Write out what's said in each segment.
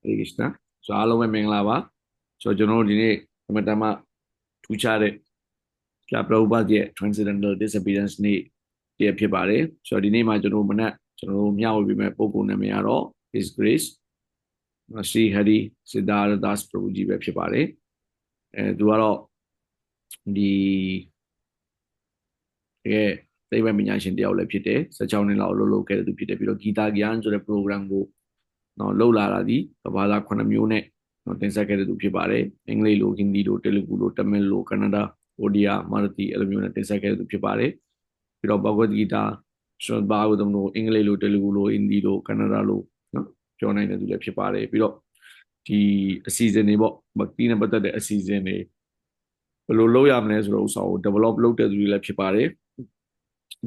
Hare Krishna. Soအားလုံးပဲမင်္ဂလာပါဆိုတော့ကျွန်တော်တို့ဒီနေ့အမတမထူးခြားတဲ့ Srila Prabhupada ရဲ့ Transcendental Disappearance နေ့တည်းဖြစ်ပါတယ်ဆိုတော့ဒီနေ့မှာကျွန်တော်တို့မနက်ကျွန်တော်တို့မျှဝေပေးမဲ့ပုံပုံနာမည်ကတော့ His Grace Srihari Sidhara Das Prabhu ကြီးပဲဖြစ်ပါတယ်သူကတော့ဒီတကယ်သိပ္ပံပညာရှင်တယောက်လည်းဖြစ်တယ်16နှစ်လောက်အလုပ်လုပ်ခဲ့တဲ့သူဖြစ်တယ်ပြီးတော့ဂီတာဂျန်ဆိုတဲ့ program ကိုနော်လှုပ်လာတာဒီဘာသာ9မျိုးနဲ့နော်တင်ဆက်ခဲ့တဲ့သူဖြစ်ပါတယ်အင်္ဂလိပ်လိုဟင်ဒီလိုတယ်လီဂူလိုတမင်လိုကနဒါအိုဒီယာမာရတီအဲ့လိုမျိုးနဲ့တင်ဆက်ခဲ့တဲ့သူဖြစ်ပါတယ်ပြီးတော့ဘဂဝတ်ဂီတာဆိုဘာဝဒမ်လိုအင်္ဂလိပ်လိုတယ်လီဂူလိုဟင်ဒီလိုကနဒါလိုနော်ပြောနိုင်တဲ့သူလည်းဖြစ်ပါတယ်ပြီးတော့ဒီအစီအစဉ်တွေပေါ့ဘဂီနဲ့ပတ်သက်တဲ့အစီအစဉ်တွေဘယ်လိုလုပ်ရမလဲဆိုတော့ဥစ္စာကို develop လုပ်တဲ့သူတွေလည်းဖြစ်ပါတယ်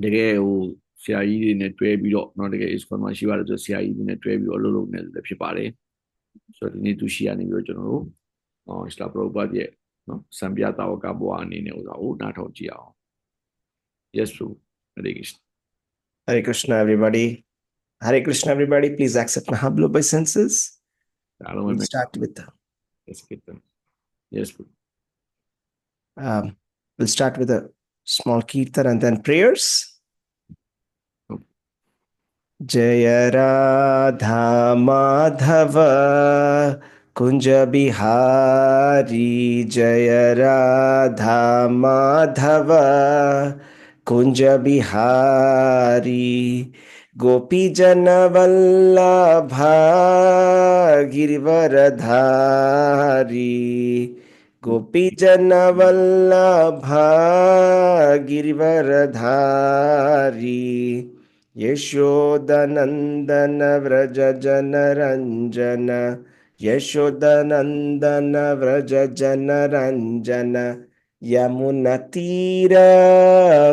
တကယ်ဟိုဆရာကြီးတွေနဲ့တွဲပြီးတော့เนาะတကယ် ISKCON မှာရှိပါတယ်ဆိုဆရာကြီးတွေနဲ့တွဲပြီးတော့အလုပ်လုပ်နေတယ်လည်းဖြစ်ပါတယ်ဆိုတော့ဒီနေ့သူရှိရနေပြီးတော့ကျွန်တော်တို့Srila Prabhupada ရဲ့เนาะစံပြတာဝကဘဝအနေနဲ့ဥစ္စာကိုနားထောင်ကြည့်အောင် Yes Prabhu Hare Krishna Hare Krishna, everybody. Hare Krishna, everybody. Please accept Mahablo obeisances. We'll start with Yes Prabhu we'll start with a small kirtan and then prayers. Jaya Radha Madhava Kunja Bihari Jaya Radha Madhava Kunja Bihari Gopi Jana Vallabha Girivaradhari Gopi Jana Vallabha Girivaradhari Yashodanandana Vraja Jana Ranjana Yashodanandana Vraja Jana Ranjana Yamunatira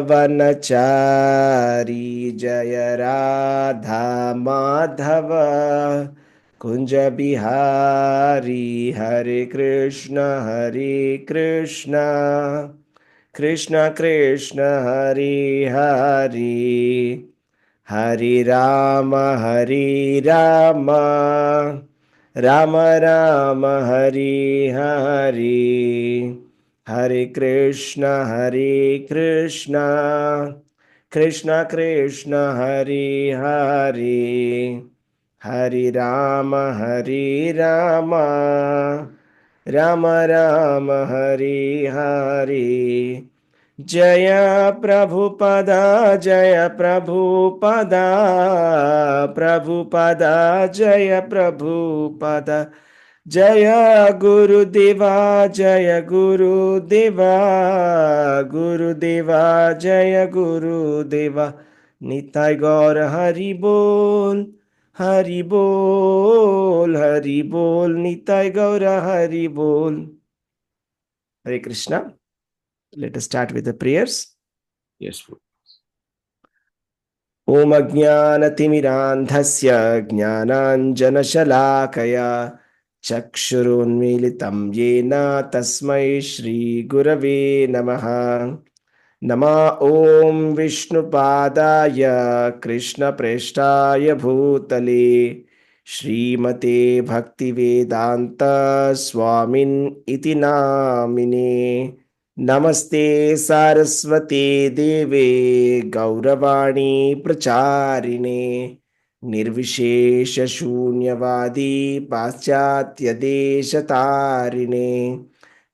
Vanachari Jaya Radha Madhava Kunja Bihari Hare Krishna Krishna Krishna Hare Hare Hare Rama Rama Rama Hare Hare Hare Krishna Krishna Krishna Hare Hare Hare Rama Rama Rama Hare Hare Jaya Prabhupada Jaya Prabhupada Prabhupada Jaya Prabhupada Jaya Gurudeva Jaya Gurudeva Gurudeva Jaya Gurudeva Nitai Gaur Hari Bol Hari Bol Hari Bol Nitai Gaura Hari Bol Hare Krishna. Let us start with the prayers. Yes Prabhu Om Ajnanatimidandhasya Jnananjanashalakaya Chakshurunmilitam Yena Tasmai Shri Gurave Namaha Nama Om Vishnupadaya Krishna Preshtaya Bhutale Srimate Bhaktivedanta Swamin Iti Namine Namaste Saraswate Deve Gauravani Pracharine Nirvishesha Shunyavadi Paschatya Deshatarine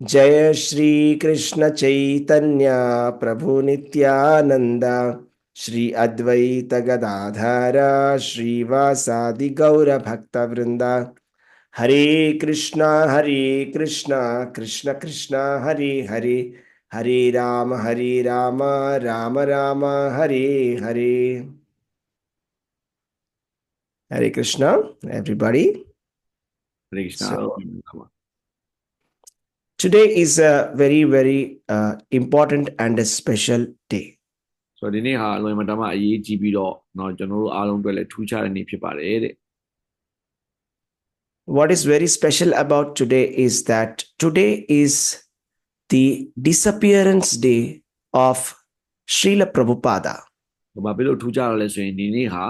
Jaya Shri Krishna Chaitanya Prabhu Nityananda Shri Advaita Gadadhara Shri Vasadi Gaura Bhakta Vrinda Hare Krishna Krishna Krishna Hare Hare Hare Rama Rama Rama Hare Hare Hare Krishna, everybody. Hare Krishna So, today is a very, very important and a special day. So ဒီနေ့ဟာအလွန်မတမအရေးကြီးပြီးတော့เนาะကျွန်တော်တို့အားလုံးအတွက်လည်းထူးခြားတဲ့နေ့ဖြစ်ပါတယ်တဲ့ What is very special about today is that today is the disappearance day of Srila Prabhupada. ဘာဖြစ်လို့ထူးခြားရလဲဆိုရင်ဒီနေ့ဟာ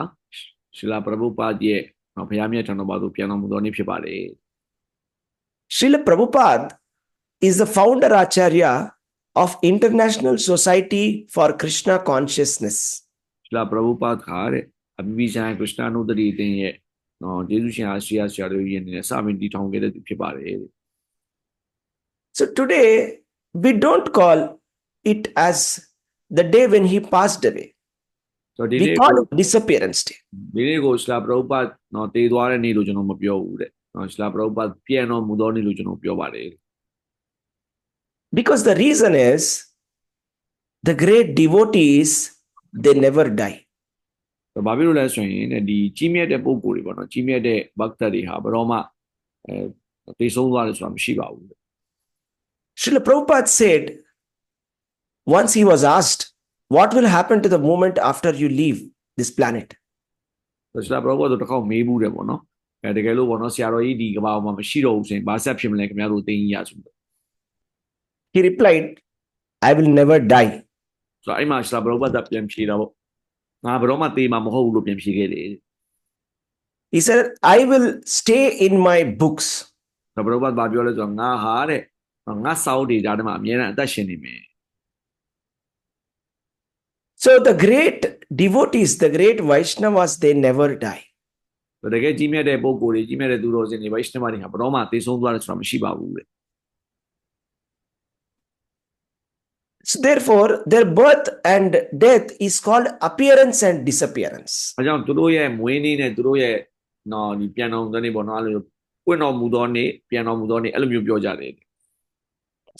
Srila Prabhupada ရဲ့ နော်ဘုရားမြတ်ထံတော်ဘာသို့ပြန်တော်မူသောနေ့ဖြစ်ပါတယ် Srila Prabhupada is the founder Acharya of International Society for Krishna Consciousness. ရှလာပရဗုပတ်ခါတဲ့အဘိဓိဆိုင်ခရစ်ယာန်ဥဒတိအသင်းရဲ့နော်ယေရှုရှင်အားရှိရဆရာတို့ယင်းနေတဲ့စပင်တည်ထောင်ခဲ့တဲ့သူဖြစ်ပါတယ် So today we don't call it as the day when he passed away. ဆိုတော့ဒီ We နေ့ call ကို it disappearance day. ဒီနေ့ကိုရှလာပရဗုပတ်နော်တည်သွားတဲ့နေ့လို့ကျွန်တော်မပြောဘူးတဲ့နော်ရှလာပရဗုပတ်ပြန်တော်မူသောနေ့လို့ကျွန်တော်ပြောပါတယ် Because the reason is the great devotees, they never die. ဘာဖြစ်လို့လဲဆိုရင်ဒီကြီးမြတ်တဲ့ပုဂ္ဂိုလ်တွေပေါ့နော်ကြီးမြတ်တဲ့ဘဂ္ဂတွေဟာဘယ်တော့မှတည်ဆုံးသွားတယ်ဆိုတာမရှိပါဘူး Srila Prabhupada said, once he was asked, what will happen to the moment after you leave this planet? ရှလာပရဗုပတ်တို့တစ်ခေါက်မေးဘူးတယ်ပေါ့နော်တကယ်လို့ပေါ့နော်ဆရာတော်ကြီးဒီကဘာမှာမရှိတော့ဘူးဆိုရင်ဘာဆက်ဖြစ်မလဲခင်ဗျားတို့သိရင်ရဆိုတော့ He replied, I will never die. ဆိုတော့အဲ့မှာရှလာပရဗုပတ်ပြန်ဖြေတာပေါ့ငါဘယ်တော့မှသေမှာမဟုတ်ဘူးလို့ပြန်ဖြေခဲ့တယ် He said, I will stay in my books. ပရဗုပတ်ဘာပြောလဲဆိုတော့ငါဟာတဲ့ငါစာအုပ်တွေကြားထဲမှာအမြဲတမ်းအသက်ရှင်နေမယ် So the great devotees, the great Vaishnavas, they never die. တကယ်ကြီးမြတ်တဲ့ပုဂ္ဂိုလ်တွေကြီးမြတ်တဲ့သူတော်စင်တွေဗိုက်ရှ်နမတွေဟာဘယ်တော့မှသေဆုံးသွားတယ်ဆိုတာမရှိပါဘူးတဲ့ So therefore, their birth and death is called appearance and disappearance. အဲကြောင့်သူတို့ရဲ့မွေးနေ့နဲ့သူတို့ရဲ့နော်ဒီပြန်တော်မူတဲ့နေ့ပေါ့နော်အဲ့လိုပွင့်တော်မူသောနေ့ပြန်တော်မူသောနေ့အဲ့လိုမျိုးပြောကြတယ်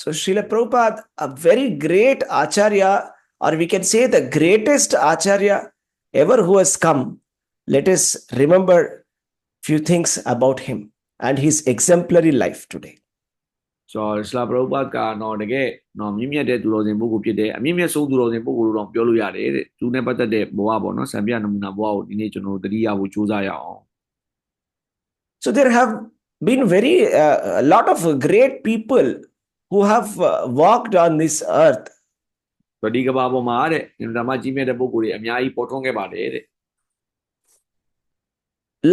So Srila Prabhupada, a very great Acharya, or we can say the greatest Acharya ever who has come, let us remember few things about him and his exemplary life today. ဆိုတော့ရှလာပရဗုပတ်ကနော်တကယ်နော်မြင့်မြတ်တဲ့သူတော်စင်ပုဂ္ဂိုလ်ဖြစ်တယ်အမြင့်မြတ်ဆုံးသူတော်စင်ပုဂ္ဂိုလ်လို့တော့ပြောလို့ရတယ်တဲ့သူနဲ့ပတ်သက်တဲ့ဘဝပေါ့နော်စံပြနမူနာဘဝကိုဒီနေ့ကျွန်တော်တို့တတိယဖို့စူးစမ်းရအောင် So there have been a lot of great people who have walked on this earth. ဒီကဘာပေါ်မှာတဲ့အင်တာမကြီးမြတ်တဲ့ပုဂ္ဂိုလ်တွေအများကြီးပေါ်ထွန်းခဲ့ပါတယ်တဲ့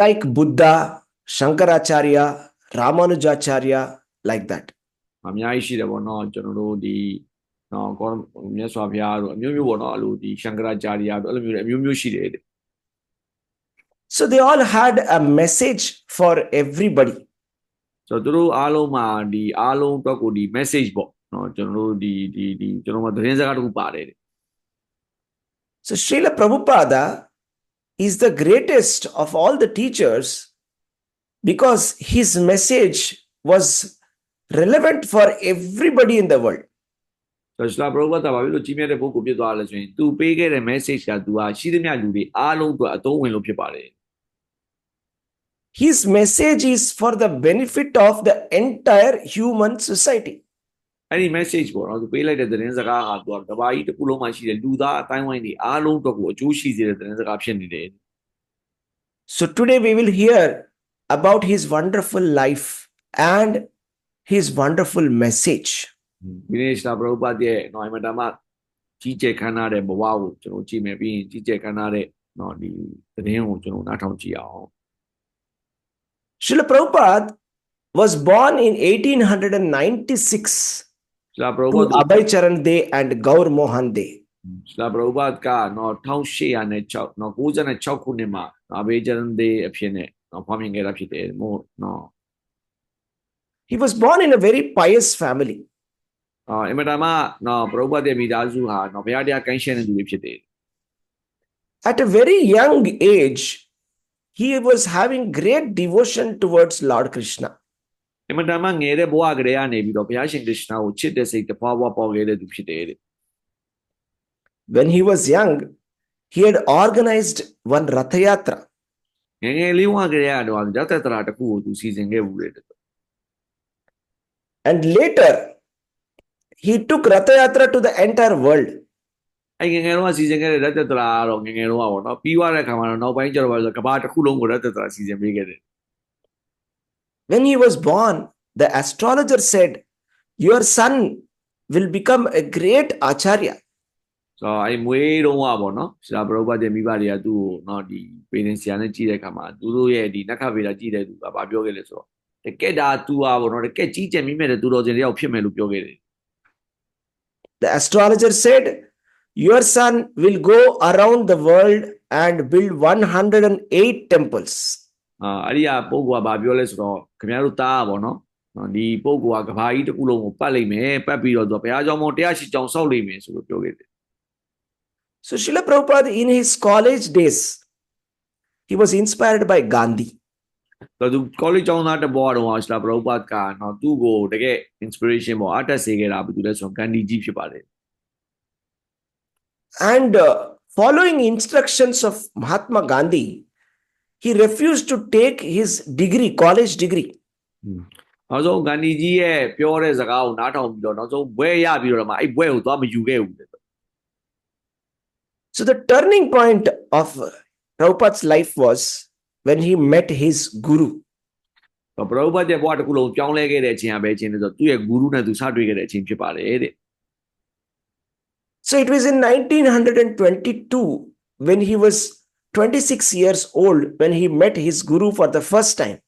Like Buddha, Shankaracharya, Ramanujacharya, like that. အများကြီးရှိတယ်ပေါ့နော်ကျွန်တော်တို့ဒီနော်ကောမြတ်စွာဘုရားတို့အမျိုးမျိုးပေါ့နော်အဲ့လိုဒီရှံကရာဂျာရီယာတို့အဲ့လိုမျိုးတွေအမျိုးမျိုးရှိတယ်တဲ့ So they all had a message for everybody. ဆိုတော့သူတို့အားလုံးမှာဒီအားလုံးအတွက်ကိုဒီ message ပေါ့နော်ကျွန်တော်တို့ဒီကျွန်တော်တို့သတင်းစကားတစ်ခုပါတယ်တဲ့ So Srila Prabhupada is the greatest of all the teachers because his message was relevant for everybody in the world. ဆိုတော့ရှလာပရဗုပတ်ဘာဖြစ်လို့ကြီးမြတ်တဲ့ပုဂ္ဂိုလ်ဖြစ်သွားလဲဆိုရင်သူပေးခဲ့တဲ့ message ကသူကရှိသမျှလူတွေအားလုံးအတွက်အသုံးဝင်လို့ဖြစ်ပါတယ် His message is for the benefit of the entire human society. အဲ့ဒီ message ပေါ့နော်သူပေးလိုက်တဲ့သတင်းစကားဟာသူကကဘာကြီးတစ်ခုလုံးမှာရှိတဲ့လူသားအတိုင်းဝိုင်းတွေအားလုံးအတွက်ကိုအကျိုးရှိစေတဲ့သတင်းစကားဖြစ်နေတယ် So today we will hear about his wonderful life and his wonderful message. ဒီနေ့ရှလာပရဗုပတ်ရဲ့နော်အင်မတန်မှကြီးကျယ်ခမ်းနားတဲ့ဘဝကိုကျွန်တော်ကြည့်မယ်ပြီးရင်ကြီးကျယ်ခမ်းနားတဲ့နော်ဒီသတင်းကိုကျွန်တော်နားထောင်ကြည့်အောင် Srila Prabhupada was born in 1896 ရှလာပရဗု to ပတ် Abhay Charan De and Gaur Mohan De. ရှလာပရဗုပတ်ကနော်1806နော်96ခုနှစ်မှာအဘေဂျန်ဒေးအဖြစ်နဲ့နော်ဖွားမြင်ခဲ့တာဖြစ်တယ်မို့နော် He was born in a very pious family. အင်မတန်မှနော်ပရဗုပတ်ရဲ့မိသားစုဟာနော်ဘုရားတရားကိုင်းရှင်းတဲ့သူတွေဖြစ်တယ် At a very young age, he was having great devotion towards Lord Krishna. အင်မတန်မှငယ်တဲ့ဘဝကလေးကနေပြီးတော့ဘုရားရှင်ခရစ်ယာန်ကိုချစ်တဲ့စိတ်တဖွာဖွာပေါ်ခဲ့တဲ့သူဖြစ်တယ်တဲ့ When he was young, he had organized one Ratha Yatra. ငယ်ငယ်လေးဘဝကလေးကတော့ရတ္တရာတစ်ခုကိုသူစီစဉ်ခဲ့ဘူးတဲ့ And later, he took Ratha Yatra to the entire world. အဲ့ငယ်ငယ်တော့စီစဉ်ခဲ့တဲ့ရတ္တရာတော့ငယ်ငယ်တော့ပေါ့နော်ပြီးသွားတဲ့အခါမှာတော့နောက်ပိုင်းကျတော့ကဘာတစ်ခုလုံးကိုရတ္တရာစီစဉ်ပေးခဲ့တယ် When he was born, the astrologer said, your son will become a great acharya. ဆိုတော့အဲ့မွေးတော့ပေါ့နော်ဆရာဘရုပ်ပတ်တဲ့မိဘတွေကသူ့ကိုနော်ဒီပေရင်ဆရာနဲ့ကြည့်တဲ့အခါမှာသူတို့ရဲ့ဒီနက္ခဗေဒကြည့်တဲ့သူကဘာပြောခဲ့လဲဆိုတော့တကက်ဒါသူဟာပေါ့နော်တကက်ကြီးကျယ်မိမဲ့တဲ့သူတော်စင်တယောက်ဖြစ်မယ်လို့ပြောခဲ့တယ် The astrologer said, your son will go around the world and build 108 temples. အဲ့ဒီကပုဂ္ဂိုလ်ကဘာပြောလဲဆိုတော့ခင်ဗျားတို့သားပေါ့နော်ဒီပုဂ္ဂိုလ်ကကဘာကြီးတစ်ခုလုံးကိုပတ်လိမ့်မယ်ပတ်ပြီးတော့သူဘုရားကျောင်းပေါင်း108ကျောင်းဆောက်လိမ့်မယ်ဆိုလို့ပြောခဲ့တယ် So Srila Prabhupada in his college days, he was inspired by Gandhi. ဆိုတော့သူ college ကျောင်းသားတစ်ဘောတော့ဆရာဘရုပ်ပတ်ကနော်သူ့ကိုတကယ် inspiration ပေါ့အတက်စေခဲ့တာဘာလို့လဲဆိုတော့ဂန္ဒီကြီးဖြစ်ပါတယ် And following instructions of Mahatma Gandhi, he refused to take his degree, college degree. နောက်ဆုံးဂန္ဒီကြီးရဲ့ပြောတဲ့စကားကိုနားထောင်ပြီးတော့နောက်ဆုံးဘွဲရပြီးတော့မှအဲ့ဘွဲကိုသွားမယူခဲ့ဘူး So the turning point of Prabhupada's life was when he met his guru. ဘရုပ်ပတ်ရဲ့ဘဝတစ်ခုလုံးပြောင်းလဲခဲ့တဲ့အချိန်ကပဲအချိန်လဲဆိုသူ့ရဲ့ guru နဲ့သူစတွေ့ခဲ့တဲ့အချိန်ဖြစ်ပါတယ်တဲ့ So it was in 1922 when he was 26 years old when he met his guru for the first time.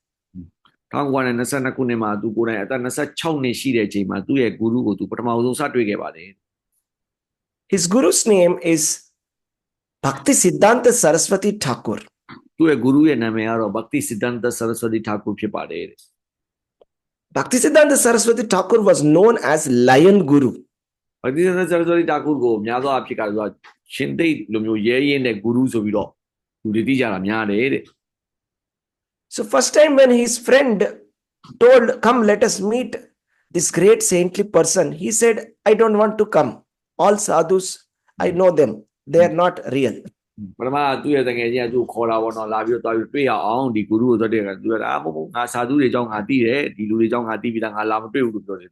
1922ခုနှစ်မှာသူကိုယ်တိုင်အသက်26နှစ်ရှိတဲ့အချိန်မှာသူ့ရဲ့ guru ကိုသူပထမဆုံးစတွေ့ခဲ့ပါတယ် His guru's name is Bhakti Siddhanta Saraswati Thakur. သူ့ရဲ့ guru ရဲ့နာမည်ကတော့ Bhakti Siddhanta Saraswati Thakur ဖြစ်ပါတယ် Bhakti Siddhanta Saraswati Thakur was known as Lion Guru. Bhakti Siddhanta Saraswati Thakur ကိုများသောအားဖြင့်ကတော့ရှင်သိလိုမျိုးရဲရဲနဲ့ guru ဆိုပြီးတော့လူတွေသိကြတာများတယ်တဲ့ So first time when his friend told, come let us meet this great saintly person, he said, I don't want to come. All sadhus, I know them. They are not real. ပထမသူ့ရဲ့တကယ်ကြီးကသူ့ခေါ်တာပေါ့နော်လာပြီးတော့တွေ့ရအောင်ဒီ guru ကိုတွေ့တဲ့ကသူကမဟုတ်ငါစာသူတွေကြောင့်ငါသိတယ်ဒီလူတွေကြောင့်ငါသိပြီးသားငါလာမတွေ့ဘူးလို့ပြောတယ်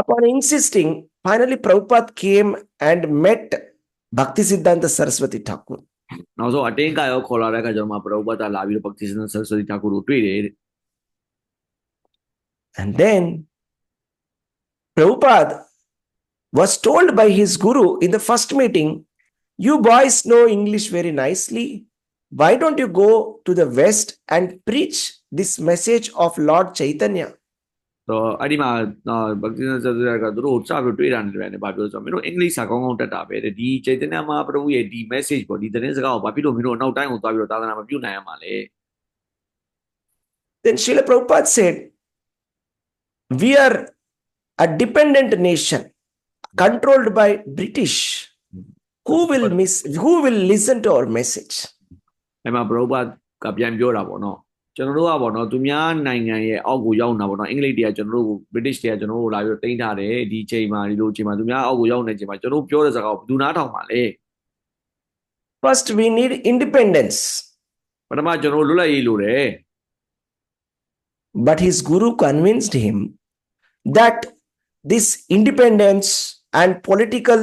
Upon insisting, finally Prabhupada came and met Bhakti Siddhanta Saraswati Thakur. နောက်ဆုံးအတင်းကရောခေါ်လာတဲ့အခါကျတော့မှပရိပတ်လာပြီးတော့ Bhakti Siddhanta Saraswati Thakur ကိုတွေ့တယ်တဲ့ And then Prabhupada was told by his guru in the first meeting, you boys know English very nicely. Why don't you go to the West and preach this message of Lord Chaitanya? တော့အဲ့ဒီမှာ Bhakti Siddhanta Saraswati Thakur ကသူတို့စပြီးတွေ့တာနေတယ်ဗာပြောဆိုမင်းတို့အင်္ဂလိပ်စာကောင်းကောင်းတတ်တာပဲတဲ့ဒီ Chaitanya Mahaprabhu ရဲ့ဒီ message ပေါ့ဒီသတင်းစကားကိုဘာဖြစ်လို့မင်းတို့အနောက်တိုင်းကိုသွားပြီးတော့သာသနာမပြုနိုင်ရမှာလဲ Then Srila Prabhupada said, we are a dependent nation controlled by British. Who will listen to our message? အဲ့မှာ Prabhupada ကပြန်ပြောတာပေါ့နော်ကျွန်တော်တို့ကပေါ့နော်သူများနိုင်ငံရဲ့အောက်ကိုရောက်နေတာပေါ့နော်အင်္ဂလိပ်တွေကကျွန်တော်တို့ British တွေကကျွန်တော်တို့လာပြီးတော့တင်ထားတယ်ဒီချိန်မှာဒီလိုချိန်မှာသူများအောက်ကိုရောက်နေချိန်မှာကျွန်တော်တို့ပြောတဲ့စကားကိုဘယ်သူနားထောင်ပါလဲ First, we need independence. ပထမကျွန်တော်တို့လွတ်လပ်ရေးလိုတယ် But his guru convinced him that this independence and political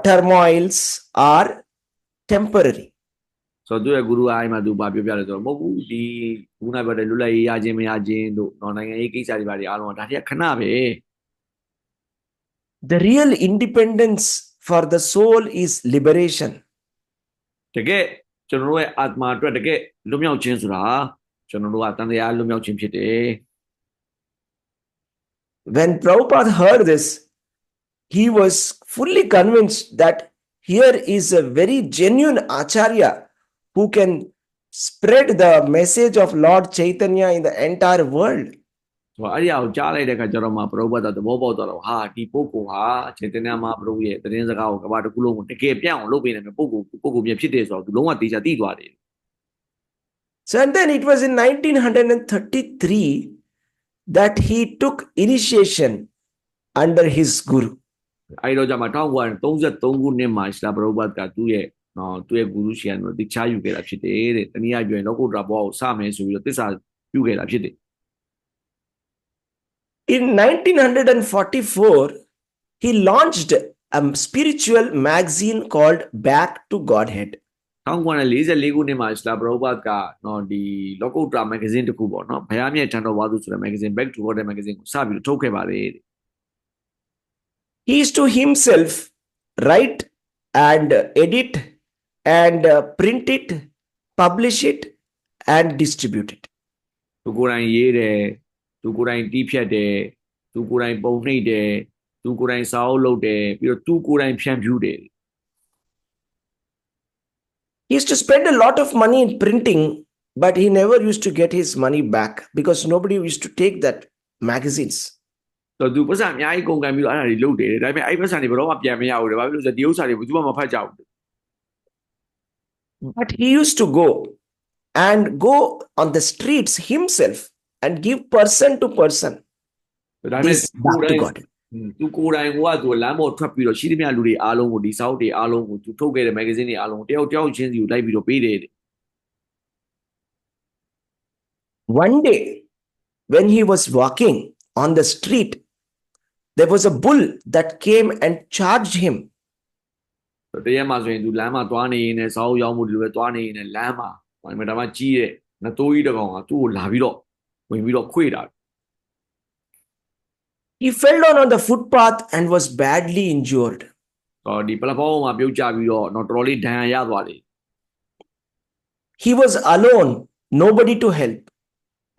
turmoils are temporary. ဆိုတော့သူရဲ့ guru အိုင်းမှာသူဘာပြောပြလဲဆိုတော့မဟုတ်ဘူးဒီခုနကပြောတဲ့လွတ်လပ်ရေးရခြင်းမရခြင်းတို့နော်နိုင်ငံရေးကိစ္စတွေဘာတွေအားလုံးဒါတွေကခဏပဲ The real independence for the soul is liberation. တကယ်ကျွန်တော်တို့ရဲ့အာတ္မာအတွက်တကယ်လွတ်မြောက်ခြင်းဆိုတာကျွန်တော်တို့ကတန်တရားလွတ်မြောက်ခြင်းဖြစ်တယ် When Prabhupada heard this, he was fully convinced that here is a very genuine acharya who can spread the message of Lord Chaitanya in the entire world. ဆိုတော့အဲ့ဒီအကိုကြားလိုက်တဲ့အခါကျတော့မှ Prabhupada သဘောပေါက်သွားတော့ဟာဒီပုဂ္ဂိုလ်ဟာ Chaitanya Mahaprabhu ရဲ့သတင်းစကားကိုကမ္ဘာတစ်ခုလုံးကိုတကယ်ပြန့်အောင်လုပ်ပေးနေတဲ့ပုဂ္ဂိုလ်မြတ်ဖြစ်တယ်ဆိုတော့သူလုံးဝသိချာသိသွားတယ် So and then it was in 1933 that he took initiation under his guru. အဲ့တော့じゃမှာ1933ခုနှစ်မှာ Srila Prabhupada ကသူ့ရဲ့ guru ရှိရတော့တခြားယူခဲ့တာဖြစ်တယ်တဲ့တနည်းအားဖြင့်လောကုတ္တရာဘဝကိုစမယ်ဆိုပြီးတော့သစ္စာပြုခဲ့တာဖြစ်တယ် In 1944, he launched a spiritual magazine called Back to Godhead. 1944ခုနှစ်မှာ Srila Prabhupada ကဒီလောကုတ္တရာ magazine တစ်ခုပေါ့နော်ဘုရားမြတ်ထံတော်ဝါဒဆိုတဲ့ magazine Back to Godhead magazine ကိုစပြီးထုတ်ခဲ့ပါတယ် He is to himself write and edit and print it, publish it, and distribute it. သူကိုယ်တိုင်ရေးတယ်သူကိုယ်တိုင်တီးဖြတ်တယ်သူကိုယ်တိုင်ပုံနှိပ်တယ်သူကိုယ်တိုင်စာအုပ်လုပ်တယ်ပြီးတော့သူကိုယ်တိုင်ဖြန့်ဖြူးတယ် He used to spend a lot of money in printing, but he never used to get his money back because nobody used to take that magazines. တော့သူပတ်စံအများကြီးကုန်ကန်ပြီးတော့အဲ့ဒါတွေလုပ်တယ်ဒါပေမဲ့အဲ့ပတ်စံတွေဘယ်တော့မှပြန်မရဘူးတဲ့ဘာဖြစ်လို့လဲဆိုတော့ဒီဥစ္စာတွေဘယ်သူမှမဖတ်ကြဘူး But he used to go on the streets himself and give person to person ဒါပေမဲ့ this back to God. သူကိုယ်တိုင်ကသူလမ်းပေါ်ထွက်ပြီးတော့ရှိသမျှလူတွေအားလုံးကိုဒီစာအုပ်တွေအားလုံးကိုသူထုတ်ခဲ့တဲ့ magazine တွေအားလုံးတယောက်တယောက်ချင်းစီကိုလိုက်ပြီးတော့ပေးတယ် One day, when he was walking on the street, there was a bull that came and charged him. တရက်မှဆိုရင်သူလမ်းမှာသွားနေရင်လည်းစာအုပ်ရောင်းမှုတွေပဲသွားနေရင်လည်းလမ်းမှာဘာမှဒါမှကြီးတဲ့ငတိုးကြီးတစ်ကောင်ကသူ့ကိုလာပြီးတော့ဝင်ပြီးတော့ခွေတာ He fell down on the footpath and was badly injured. ဒီပလက်ဖောင်းမှာပြုတ်ကျပြီးတော့တော်တော်လေးဒဏ်ရာရသွားတယ် He was alone, nobody to help.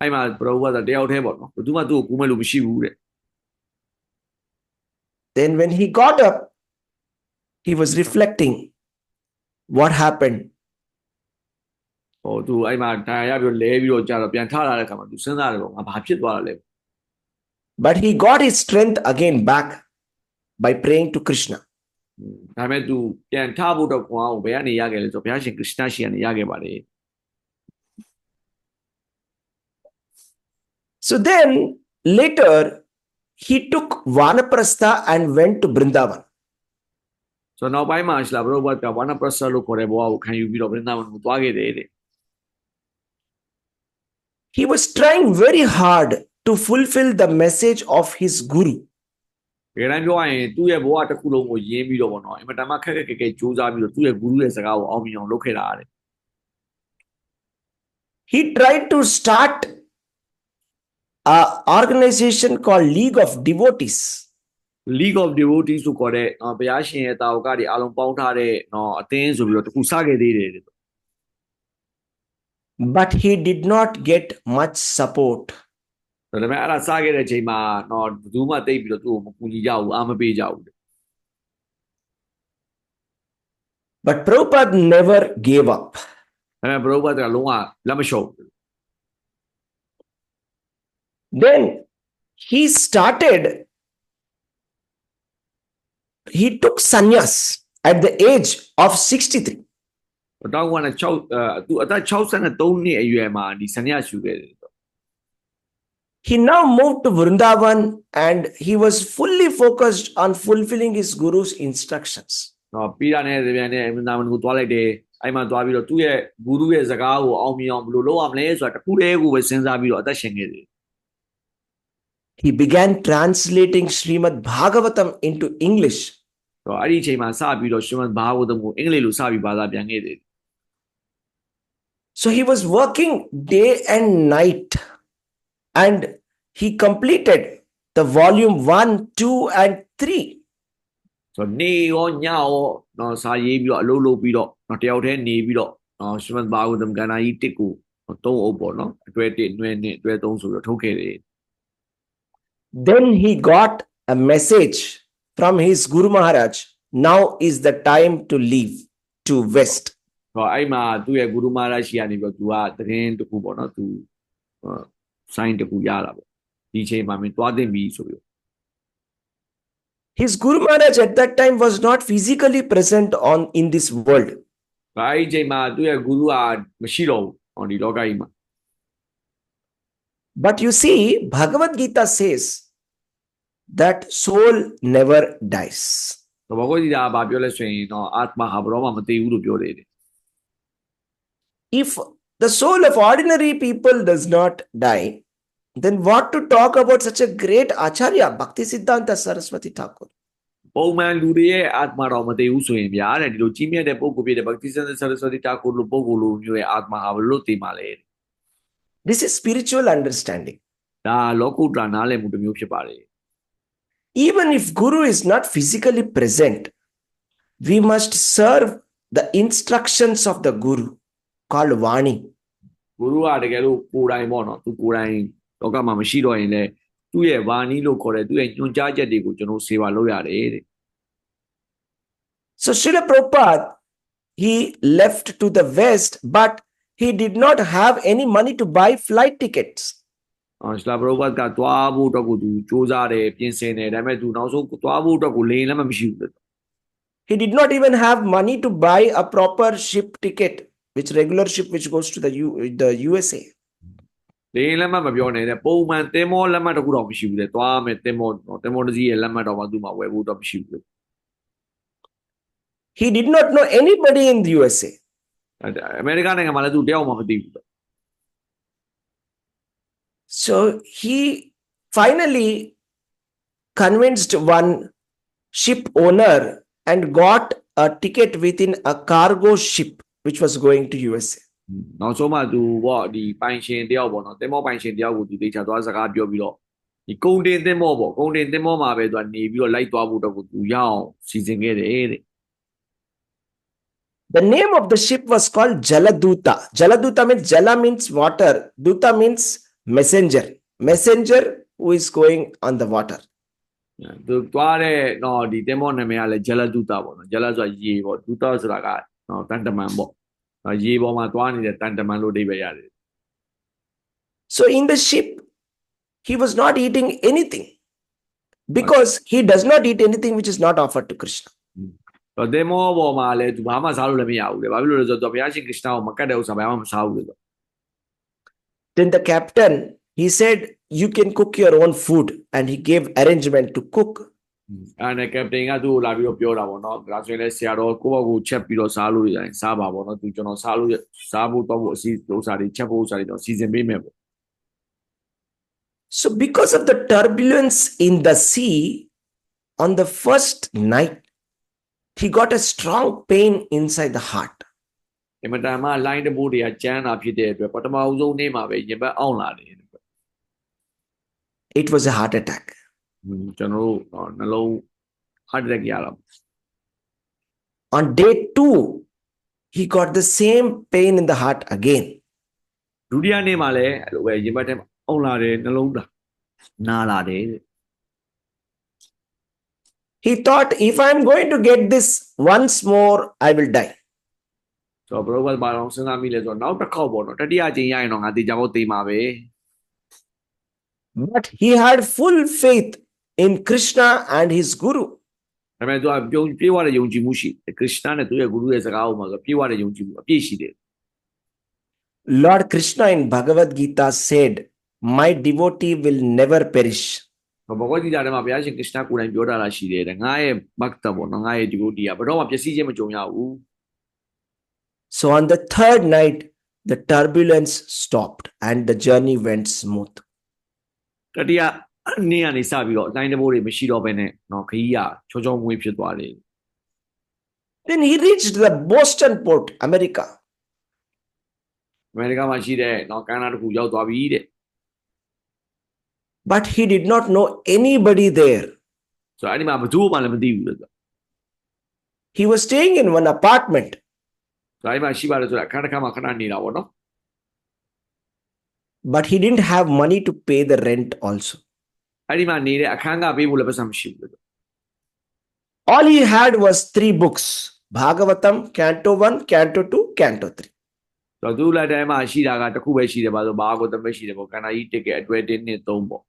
အဲ့မှာပရောဝါဒတယောက်တည်းပေါ့နော်ဘယ်သူမှသူ့ကိုကူးမဲ့လို့မရှိဘူးတဲ့ Then when he got up, he was reflecting what happened. သူအဲ့မှာဒဏ်ရာရပြီးတော့လဲပြီးတော့ကြာတော့ပြန်ထလာတဲ့အခါမှာသူစဉ်းစားတယ်ပေါ့ငါဘာဖြစ်သွားတာလဲ But he got his strength again back by praying to Krishna. ဒါပေမဲ့သူပြန်ထဖို့တော့ကွာဘယ်ကနေရခဲ့လဲဆိုတော့ဘုရားရှင်ကရစ်စတန်ရှိကနေရခဲ့ပါတယ် So then later he took Vanaprastha and went to Vrindavan. ဆိုတော့နောက်ပိုင်းမှာရှလာဘရောဘတ်ကဝါနာပရဆာလို့ခေါ်တဲ့ဘဝကိုခံယူပြီးတော့ဗြဟ္ဒာဝန်ကိုသွားခဲ့တယ်တဲ့ He was trying very hard to fulfill the message of his guru. တကယ်တမ်းပြောရရင်သူ့ရဲ့ဘဝတစ်ခုလုံးကိုယင်းပြီးတော့ပေါ့နော်အင်မတန်မှခက်ခက်ခဲခဲကြိုးစားပြီးတော့သူ့ရဲ့ဂူရုရဲ့စကားကိုအောင်မြင်အောင်လုပ်ခဲ့တာတဲ့ He tried to start an organization called League of Devotees. League of Devotees ဆိုခေါ်တဲ့ဘုရားရှင်ရဲ့တာဝကတွေအားလုံးပေါင်းထားတဲ့အသင်းဆိုပြီးတော့တခုစခဲ့သေးတယ် But he did not get much support. ဒါပေမဲ့အဲ့ဒါစခဲ့တဲ့အချိန်မှာဘယ်သူမှတိတ်ပြီးတော့သူ့ကိုမကူညီကြဘူးအားမပေးကြဘူး But Prabhupada never gave up. ဒါပေမဲ့ဘရောဘတ်ကလုံးဝလက်မလျှော့ဘူး Then he took sannyas at the age of 63. တောင်းကလည်းသူအသက်63နှစ်အရွယ်မှာဒီစညရှုခဲ့တယ် He now moved to Vrindavan and he was fully focused on fulfilling his guru's instructions. ပြီးတာနဲ့ပြန်နဲ့ဗြဟ္ဒာဝန်ကိုသွားလိုက်တယ်အဲ့မှာသွားပြီးတော့သူ့ရဲ့ဂူရုရဲ့စကားကိုအောင်မြင်အောင်ဘယ်လိုလုပ်ရမလဲဆိုတာတစ်ခုတည်းကိုပဲစဉ်းစားပြီးတော့အသက်ရှင်ခဲ့တယ် He began translating Srimad Bhagavatam into English. အဲ့ဒီအချိန်မှာစပြီးတော့ရှင်မဘာဂဝတမ်ကိုအင်္ဂလိပ်လိုစပြီးဘာသာပြန်ခဲ့တယ် So he was working day and night and he completed the volume 1, 2 and 3. ဆိုတော့နေရောညရောစာရေးပြီးတော့အလုပ်လုပ်ပြီးတော့တယောက်တည်းနေပြီးတော့ရှင်မဘာဂဝတမ်ကဏ္ဍကြီးတစ်ကို3အုပ်ပေါ့နော်အတွဲ1နှွဲ2အတွဲ3ဆိုပြီးတော့ထုတ်ခဲ့တယ် Then he got a message from his Guru Maharaj. Now is the time to leave to West. အဲ့မှာသူ့ရဲ့ဂူရုမာရရှိကနေပြီးတော့သူကသတင်းတစ်ခုပေါ့နော်သူsign တစ်ခုရတာပေါ့ဒီချိန်မှာမင်းတွားတင်ပြီဆိုပြီး His Guru Maharaj at that time was not physically present in this world. အဲ့ဒီချိန်မှာသူ့ရဲ့ဂူရုကမရှိတော့ဘူးဒီလောကကြီးမှာ But you see, Bhagavad Gita says that soul never dies. ဘဂဝတ်ဂီတာဘာပြောလဲဆိုရင်အာတ္မဟာဘရောမှမတည်ဘူးလို့ပြောတယ် If the soul of ordinary people does not die, then what to talk about such a great Acharya, Bhaktisiddhanta Saraswati Thakur? ပုံမှန်လူတွေရဲ့အာတ္မတော်မတည်ဘူးဆိုရင်ဗျာတဲ့ဒီလိုကြီးမြတ်တဲ့ပုဂ္ဂိုလ်ဖြစ်တဲ့ Bhaktisiddhanta Saraswati Thakur လို့ပုဂ္ဂိုလ်လိုမျိုးရဲ့အာတ္မဟာဘယ်လိုတည်မှာလဲ This is spiritual understanding. ဒါလောကုတ္တရာနားလည်မှုတစ်မျိုးဖြစ်ပါတယ် Even if Guru is not physically present, we must serve the instructions of the Guru called Vani. ဂုရုကတကယ်လို့ကိုယ်တိုင်ပေါ့နော်သူကိုယ်တိုင်လောကမှာမရှိတော့ရင်လည်းသူ့ရဲ့ဗာနီလို့ခေါ်တဲ့သူ့ရဲ့ညွှန်ကြားချက်တွေကိုကျွန်တော်စေဝါလုပ်ရတယ်တဲ့ So Srila Prabhupada, he left to the West, but he did not have any money to buy flight tickets. ရှလာပရောဘတ်ကသွားဖို့အတွက်ကိုသူစူးစမ်းတယ်ပြင်ဆင်တယ်ဒါပေမဲ့သူနောက်ဆုံးသွားဖို့အတွက်ကိုလေရင်လည်းမရှိဘူး He did not even have money to buy a proper ship ticket, which regular ship which goes to the USA. လေရင်လည်းမပြောနဲ့တဲ့ပုံမှန်သင်္ဘောလက်မှတ်တစ်ခုတော့မရှိဘူးတဲ့သွားမယ်သင်္ဘောတစ်စီးရဲ့လက်မှတ်တော့မှသူ့မှာဝယ်ဖို့တော့မရှိဘူး He did not know anybody in the USA. အမေရိကန်နိုင်ငံမှာလည်းသူတယောက်မှမသိဘူး So he finally convinced one ship owner and got a ticket within a cargo ship which was going to USA. နောက်ဆုံးမှသူပေါ့ဒီပိုင်ရှင်တယောက်ပေါ့နော်သင်္ဘောပိုင်ရှင်တယောက်ကိုသူတေချာသွားစကားပြောပြီးတော့ဒီကုန်တင်သင်္ဘောပေါ့ကုန်တင်သင်္ဘောမှာပဲသူကနေပြီးတော့လိုက်သွားဖို့တော့ကိုသူရအောင်စီစဉ်ခဲ့တယ်တဲ့ The name of the ship was called Jaladuta. Jaladuta means Jala means water. Duta means messenger. Messenger who is going on the water. သူသွားတဲ့နော်ဒီသင်္ဘောနာမည်ကလည်းဂျလဒုတာပေါ့နော်ဂျလဆိုတာရေပေါ့ဒုတာဆိုတာကနော်တန်တမန်ပေါ့ရေပေါ်မှာသွားနေတဲ့တန်တမန်လို့အဓိပ္ပာယ်ရတယ် So in the ship, he was not eating anything because he does not eat anything which is not offered to Krishna. သင်္ဘောပေါ်မှာလည်းသူဘာမှစားလို့လည်းမရဘူးလေဘာဖြစ်လို့လဲဆိုတော့ဘုရားရှင်ခရစ်တော်မကတ်တဲ့ဥစ္စာဘာမှမစားဘူးလေ Then the captain, he said, you can cook your own food, and he gave arrangement to cook. အဲ့ဒါကပတိန်ကသူ့ကိုလာပြီးတော့ပြောတာပေါ့နော်ဒါဆိုရင်လည်းဆရာတော်ကိုယ့်ဘက်ကိုချက်ပြီးတော့စားလို့ရတယ်စားပါပေါ့နော်သူကျွန်တော်စားဖို့တော့ဖို့အစီဥစ္စာတွေချက်ဖို့ဥစ္စာတွေတော့စီစဉ်ပေးမယ်ပေါ့ So because of the turbulence in the sea, on the first night, he got a strong pain inside the heart. အင်မတန်မှလိုင်းတဘိုးတွေကကျန်းတာဖြစ်တဲ့အတွက်ပထမဦးဆုံးနေ့မှာပဲရင်ဘတ်အောင်လာတယ် It was a heart attack. ကျွန်တော်တို့နှလုံး heart attack ရတာ On day 2, he got the same pain in the heart again. ဒုတိယနေ့မှာလည်းအဲ့လိုပဲရင်ဘတ်ထဲမှာအောင်လာတယ်နှလုံးနာလာတယ် He thought, if I'm going to get this once more, I will die. ဆိုတော့ဘရောဘတ်ဘာလို့စဉ်းစားမိလဲဆိုတော့နောက်တစ်ခေါက်ပေါ့နော်တတိယကြိမ်ရရင်တော့ငါတေချာဖို့သိမှာပဲ But he had full faith in Krishna and his Guru. ဒါပေမဲ့သူကပြေးဝတဲ့ယုံကြည်မှုရှိတယ်ခရစ်ယာန်နဲ့သူရဲ့ဂုရုရဲ့စကားအုပ်မှာဆိုပြေးဝတဲ့ယုံကြည်မှုအပြည့်ရှိတယ် Lord Krishna in Bhagavad Gita said, my devotee will never perish. ဘဂဝတ်ဂီတာထဲမှာဘုရားရှင်ခရစ်ယာန်ကိုယ်တိုင်ပြောထားတာရှိတယ်ငါရဲ့ဘတ်တာပေါ့နော်ငါရဲ့ဒီကိုတီးကဘယ်တော့မှပျက်စီးခြင်းမကြုံရဘူး So on the third night, the turbulence stopped and the journey went smooth. တတိယနေ့ကနေစပြီးတော့အတိုင်းတဘိုးတွေမရှိတော့ဘဲနဲ့နော်ခကြီးကချောချောမွေးဖြစ်သွားတယ် Then he reached the Boston port, America. အမေရိကန်မှာရှိတဲ့နော်ကမ်းနားတစ်ခုရောက်သွားပြီတဲ့ But he did not know anybody there. ဆိုတော့အဲ့ဒီမှာဘယ်သူမှလည်းမသိဘူးလေ He was staying in one apartment. ဒါမှရှိပါတယ်ဆိုတာအခန်းတစ်ခန်းမှာခဏနေတာပေါ့နော် But he didn't have money to pay the rent also. အဲ့ဒီမှာနေတဲ့အခန်းကပေးဖို့လည်းပတ်စံမရှိဘူးလေ All he had was 3 books. Bhagavatam, Canto 1, Canto 2, Canto 3. ဆိုတော့သူ့လက်ထဲမှာရှိတာကတစ်ခုပဲရှိတယ်ပါဆိုဘာကိုတမဲရှိတယ်ပေါ့ကန္နာကြီးတစ်ကဲအတွဲ1 2 3ပေါ့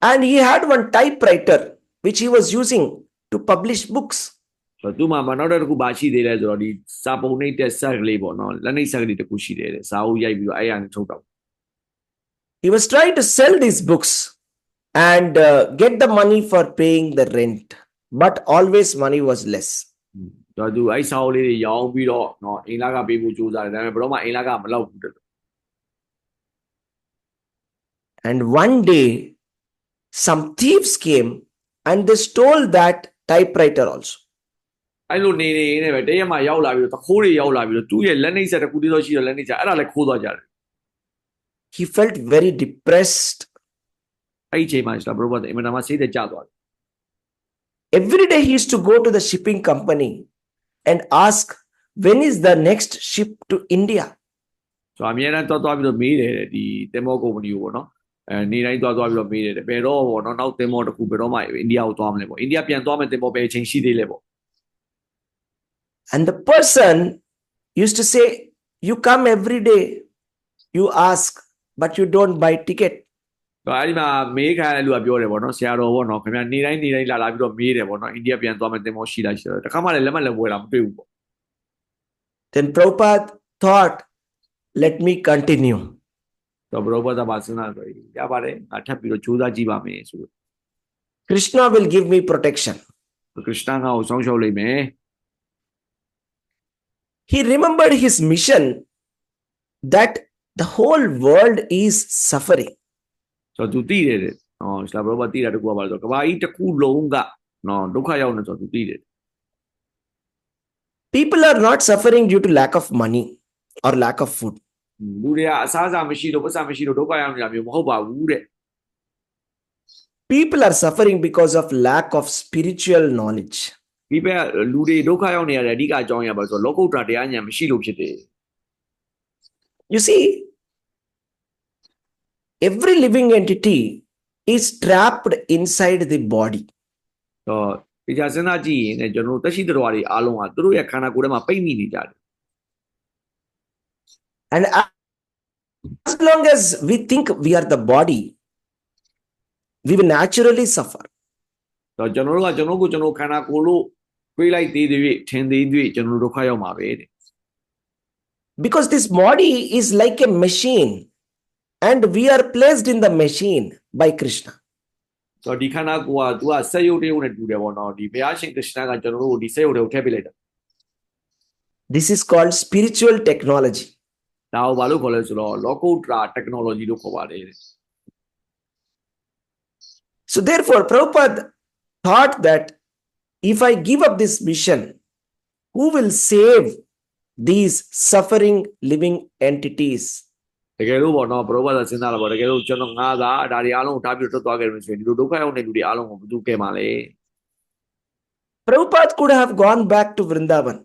And he had one typewriter which he was using to publish books. ဆိုတော့သူ့မှာနောက်တစ်ခုဘာရှိသေးလဲဆိုတော့ဒီစာပုံနှိပ်တဲ့ဆက်ကလေးပေါ့နော်လက်နှိပ်ဆက်ကလေးတစ်ခုရှိတယ်တဲ့စာအုပ်ရိုက်ပြီးတော့အဲ့ရနေထုတ်တော့ He was trying to sell these books and get the money for paying the rent. But always money was less. ဆိုတော့သူအဲ့စာအုပ်လေးတွေရောင်းပြီးတော့နော်အိမ်လာကပေးဖို့ကြိုးစားတယ်ဒါပေမဲ့ဘယ်တော့မှအိမ်လာကမလောက်ဘူးတဲ့ And one day, some thieves came and they stole that typewriter also. အဲ့လိုနေနေပဲတရက်မှရောက်လာပြီးတော့တခိုးတွေရောက်လာပြီးတော့သူ့ရဲ့လက်နှိပ်ဆက်တစ်ခုတည်းတော့ရှိတော့လက်နှိပ်ဆက်အဲ့ဒါလည်းခိုးသွားကြတယ် He felt very depressed. အဲ့ဒီအချိန်မှာကျွန်တော်ဘရောဘတ်အင်မတန်မှစိတ်သက်ကြသွားတယ် every day he used to go to the shipping company and ask, when is the next ship to India? ဆိုတော့အများအားသွားပြီးတော့မေးတယ်ဒီတင်မောကုမ္ပဏီကိုပေါ့နော်နေတိုင်းသွားပြီးတော့မေးတယ်ဘယ်တော့ပေါ့နော်နောက်တင်မောတစ်ခုဘယ်တော့မှအိန္ဒိယကိုသွားမလဲပေါ့အိန္ဒိယပြန်သွားမယ်တင်မောပဲအချိန်ရှိသေးလဲပေါ့ And the person used to say, you come every day, you ask, but you don't buy ticket. ဆိုတော့အဲ့ဒီမှာမေးခံရတဲ့လူကပြောတယ်ပေါ့နော်ဆရာတော်ပေါ့နော်ခင်ဗျာနေတိုင်းလာပြီးတော့မေးတယ်ပေါ့နော်အိန္ဒိယပြန်သွားမယ်တင်မောရှိလားရှိတော့တခါမှလည်းလက်မှတ်လည်းဝယ်တာမတွေ့ဘူးပေါ့ Then Prabhupada thought, let me continue. ဆိုတော့ဘုရားဘာသာစဉ်းစားဆိုရပါတယ်ငါထပ်ပြီးတော့ကြိုးစားကြည့်ပါမယ်ဆိုတော့ Krishna will give me protection. ခရစ်စတန်ကိုစောင့်ရှောက်လိမ့်မယ် He remembered his mission that the whole world is suffering. ဆိုတော့သူသိတယ်နော်ဆရာဘုရားသိတာတကူကပါဆိုတော့ကဘာကြီးတစ်ခုလုံးကနော်ဒုက္ခရောက်နေဆိုတော့သူသိတယ် People are not suffering due to lack of money or lack of food. လူတွေကအစားအစာမရှိလို့ပတ်စံမရှိလို့ဒုက္ခရောက်နေတာမျိုးမဟုတ်ပါဘူးတဲ့ People are suffering because of lack of spiritual knowledge. ဒီဘက်လူတွေဒုက္ခရောက်နေရတဲ့အဓိကအကြောင်းရပါဆိုတော့လောကုတ္တရာတရားဉာဏ်မရှိလို့ဖြစ်တယ် You see, every living entity is trapped inside the body. တော့ဒီကြစဉ်းစားကြည့်ရင်လည်းကျွန်တော်တို့တက်ရှိတော်တွေအားလုံးကသူတို့ရဲ့ခန္ဓာကိုယ်ထဲမှာပိတ်မိနေကြတယ် And as long as we think we are the body, we will naturally suffer. တော့ကျွန်တော်တို့ကကျွန်တော်ခန္ဓာကိုယ်လို့တွေးလိုက်သေးသေးထင်သေးသေးကျွန်တော်တို့ဒုက္ခရောက်မှာပဲတဲ့ Because this body is like a machine and we are placed in the machine by Krishna. ဆိုတော့ဒီခန္ဓာကိုယ်က तू ကစက်ရုပ်တရုပ်နဲ့တူတယ်ပေါ့နော်ဒီဘုရားရှင်ကೃษဏကကျွန်တော်တို့ဒီစက်ရုပ်တွေကိုထည့်ပေးလိုက်တာ This is called spiritual technology. ဒါကိုဘာလို့ခေါ်လဲဆိုတော့လောကုတ္တရာ technology လို့ခေါ်ပါတယ်တဲ့ So therefore, Prabhupada thought that if I give up this mission, who will save these suffering living entities? တကယ်လို့ပေါ့နော်ဘုရားဘာသာစဉ်းစားလာပေါ့တကယ်လို့ကျွန်တော်ငါသာဒါတွေအားလုံးကိုထားပြီးတော့ထွက်သွားခဲ့လို့ဆိုရင်ဒီလိုဒုက္ခရောက်နေလူတွေအားလုံးကိုဘယ်သူကဲမှာလဲ Prabhupada could have gone back to Vrindavan.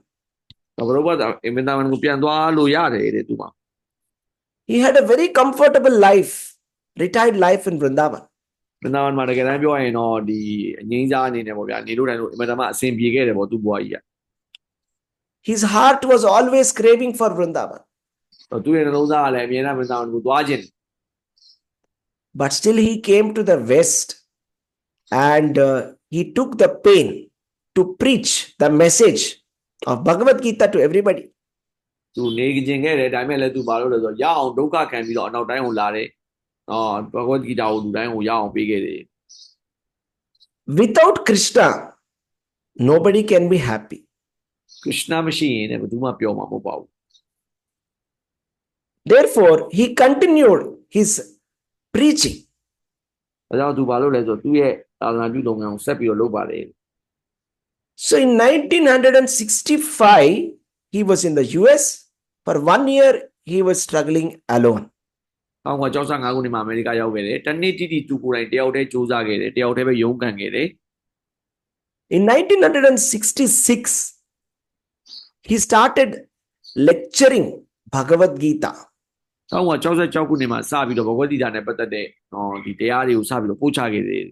ဘုရားဘာသာအင်မတန်ကိုပြန်သွားလို့ရတယ်တဲ့သူမှာ He had a very comfortable life, retired life in Vrindavan. ဗန္ဒာဝန်မှာတကယ်တမ်းပြောရင်တော့ဒီအငိမ့်စားအနေနဲ့ပေါ့ဗျာနေလို့တိုင်းလို့အင်မတန်မှအဆင်ပြေခဲ့တယ်ပေါ့သူ့ဘဝကြီးက His heart was always craving for Vrindavan. သူ့ရဲ့နှလုံးသားကလည်းအမြဲတမ်းဗန္ဒာဝန်ကိုသွားခြင်း But still he came to the West and he took the pain to preach the message of Bhagavad Gita to everybody. သူနေကျင်ခဲ့တယ်ဒါပေမဲ့လည်းသူဘာလို့လဲဆိုတော့ရအောင်ဒုက္ခခံပြီးတော့အနောက်တိုင်းကိုလာတယ်ဘဂဝတ်ဂီတာကိုလူတိုင်းကိုရအောင်ပေးခဲ့တယ် Without Krishna, nobody can be happy. ခရစ်စတန်မရှိရင်လည်းဘယ်သူမှပျော်မှာမဟုတ်ပါဘူး Therefore, he continued his preaching. ဒါကြောင့်သူဘာလို့လဲဆိုတော့သူ့ရဲ့သာသနာပြုလုပ်ငန်းကိုဆက်ပြီးတော့လုပ်ပါတယ် So in 1965, he was in the US. For 1 year, he was struggling alone. 1965ခုနှစ်မှာအမေရိကရောက်ခဲ့တယ်တနေ့တိတိသူကိုယ်တိုင်တယောက်တည်းစူးစမ်းခဲ့တယ်တယောက်တည်းပဲရုန်းကန်ခဲ့တယ် In 1966, he started lecturing Bhagavad Gita. 1966ခုနှစ်မှာစပြီးတော့ဘဂဝတ်ဂီတာနဲ့ပတ်သက်တဲ့ဒီတရားတွေကိုစပြီးတော့ပို့ချခဲ့တယ်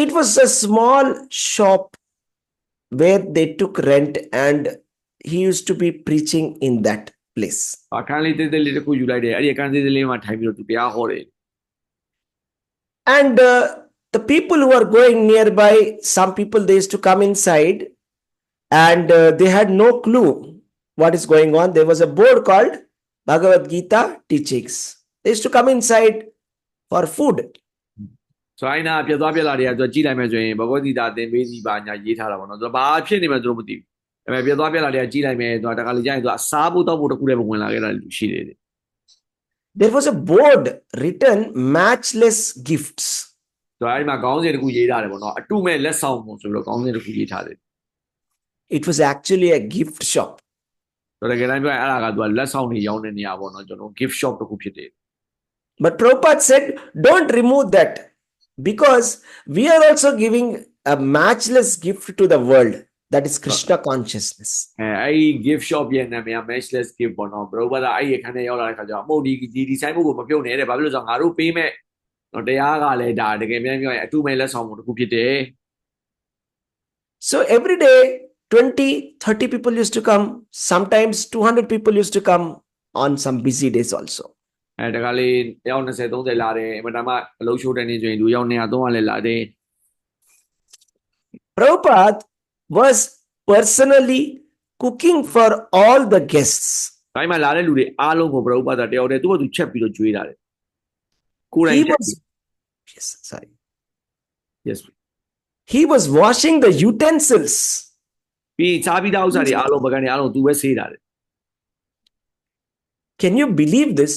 It was a small shop where they took rent and he used to be preaching in that place. အခန်းလေးသေးလေးတစ်ခုယူလိုက်တယ်အဲ့ဒီအခန်းသေးလေးမှာထိုင်ပြီးတော့သူတရားဟောတယ် And the people who are going nearby, some people they used to come inside and they had no clue what is going on. There was a board called Bhagavad Gita teachings. They used to come inside for food. ဆိုအိုင်းနာပြတ်သွားပြက်လာတွေကသူကြည့်လိုက်မယ်ဆိုရင်ဘဂဝတ်ဂီတာသင်ပေးစီပါညာရေးထားတာပေါ့နော်သူဘာဖြစ်နေမှသူတို့မသိဘူးဒါပေမဲ့ပြတ်သွားပြက်လာတွေကကြည့်လိုက်မယ်သူတခါလေကြာရင်သူအစားဖို့တောက်ဖို့တခုတည်းပဲဝင်လာခဲ့တာလူရှိတယ် There was a board written matchless gifts. ဆိုအဲ့ဒီမှာခေါင်းစဉ်တစ်ခုရေးထားတယ်ပေါ့နော်အတုမဲ့လက်ဆောင်ပုံဆိုပြီးတော့ခေါင်းစဉ်တစ်ခုရေးထားတယ် It was actually a gift shop. ဆိုတကယ်တမ်းပြောရင်အဲ့ဒါကသူကလက်ဆောင်တွေရောင်းတဲ့နေရာပေါ့နော်ကျွန်တော် gift shop တစ်ခုဖြစ်တယ် But Prabhupada said, don't remove that because we are also giving a matchless gift to the world, that is Krishna consciousness. အဲ့ဒီ gift shop ရဲ့နာမည်က matchless gift ပေါ့နော်ဘရိုဘသာအဲ့ဒီအခန်းထဲရောက်လာတဲ့ခါကျတော့အမဟုတ်ဒီဆိုင်ဖို့ကိုမပြုတ်နဲ့တဲ့ဘာဖြစ်လို့ဆိုတော့ငါတို့ပေးမဲ့နော်တရားကလည်းဒါတကယ်ပြန်ပြောရင်အတူမဲ့လက်ဆောင်မှုတစ်ခုဖြစ်တယ် So every day 20-30 people used to come, sometimes 200 people used to come on some busy days also. တခါလေတယောက်20 30လာတယ်အမှန်တမ်းအလုပ်ရှိုးတဲ့နေ့ဆိုရင်လူရောက်200 300လည်းလာတယ် Prabhupada was personally cooking for all the guests. ဒါမှလာတဲ့လူတွေအားလုံးကိုဘရိုဘသာတယောက်တည်းသူ့ဘာသူချက်ပြီးတော့ကျွေးတာတယ်ကိုယ်တိုင် Yes, sorry. Yes. He was washing the utensils. ပြီးစားပြီးသားဥစ္စာတွေအားလုံးပကံတွေအားလုံးသူပဲဆေးတာတယ် Can you believe this?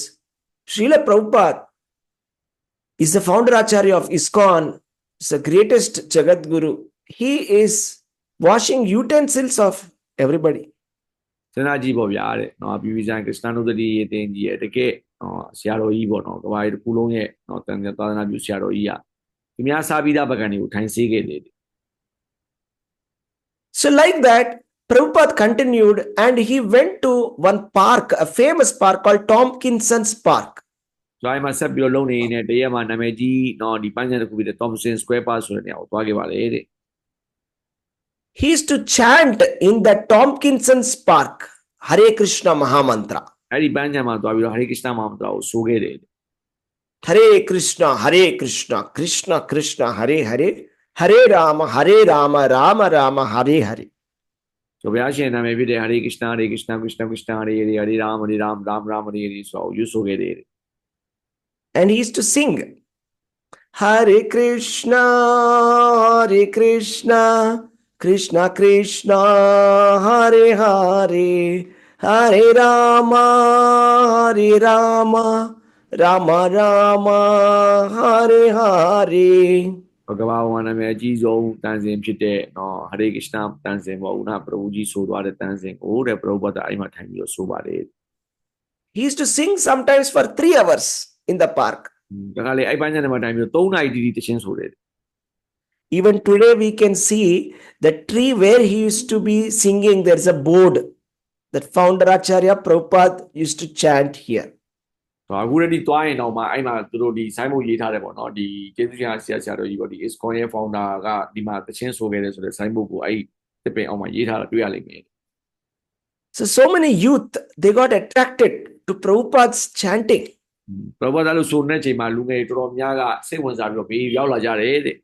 Srila Prabhupada is the founder Acharya of ISKCON, is the greatest Jagat Guru. He is washing utensils of everybody. စဉ်းစားကြည့်ပေါ့ဗျာတဲ့နော်ပြည်ပြည်ဆိုင်ကစ္စတန်တို့တည်းရဲ့တင်းကြီးရဲ့တကယ်ဆရာတော်ကြီးပေါ့နော်ကဘာကြီးတစ်ခုလုံးရဲ့နော်တန်သာသနာပြုဆရာတော်ကြီးကဒီများစားပြီးသားပကံတွေကိုထိုင်ဆေးခဲ့တယ် So like that, Prabhupada continued and he went to one park, a famous park called Tompkinson's Park. ဆိုရင်မှဆက်ပြီးတော့လုံနေနေတရက်မှာနာမည်ကြီးနော်ဒီပန်းချန်တစ်ခုဖြစ်တဲ့ Thompson Square Park ဆိုတဲ့နေရာကိုသွားခဲ့ပါလေတဲ့ He used to chant in that Tompkinson's Park, Hare Krishna Mahamantra. အဲ့ဒီပန်းချန်မှာသွားပြီးတော့ Hare Krishna မဟာမန္တရာကိုဆိုခဲ့တယ် Hare Krishna, Krishna Krishna, Hare Hare, Hare Rama, Rama Rama, Hare Hare. ဆိုဘုရားရှင်နာမည်ဖြစ်တဲ့ Hare Krishna Krishna Krishna Hare Hare Hare Ram Ram Ram Hare Hare ဆိုတော့ယူဆိုခဲ့တယ် And he used to sing, Hare Krishna, Krishna Krishna, Hare Hare, Hare Rama, Rama Rama, Hare Hare. ကဘာဝနာမည်အကြီးဆုံးတန်စင်ဖြစ်တဲ့နော် Hare Krishna တန်စင်ပေါ့ဦးနာပရဘူကြီးဆိုသွားတဲ့တန်စင်ကိုတဲ့ပရဘုဒ္ဓအဲ့မှာထိုင်ပြီးတော့ဆိုပါတယ် He used to sing sometimes for 3 hours in the park. ဒါကလေအဲ့ပန်းချန်ထဲမှာထိုင်ပြီးတော့3နာရီတီတချင်းဆိုတယ် Even today we can see the tree where he used to be singing. There's a board that founder Acharya Prabhupada used to chant here. အခုလည်းဒီသွားရင်တော့မှအဲ့မှာသူတို့ဒီဆိုင်းဘုတ်ရေးထားတယ်ပေါ့နော်ဒီကျေးဇူးရှင်ဆရာတော်ကြီးပေါ့ဒီ ISKCON ရဲ့ founder ကဒီမှာတချင်းဆိုခဲ့တယ်ဆိုတဲ့ဆိုင်းဘုတ်ကိုအဲ့တစ်ပင်အောင်မှာရေးထားတာတွေ့ရလိမ့်မယ် So many youth, they got attracted to Prabhupada's chanting. ပရဘုဒ္ဓလို့ဆိုတဲ့ချိန်မှာလူငယ်တော်တော်များကစိတ်ဝင်စားပြီးတော့ဘေးရောက်လာကြတယ်တဲ့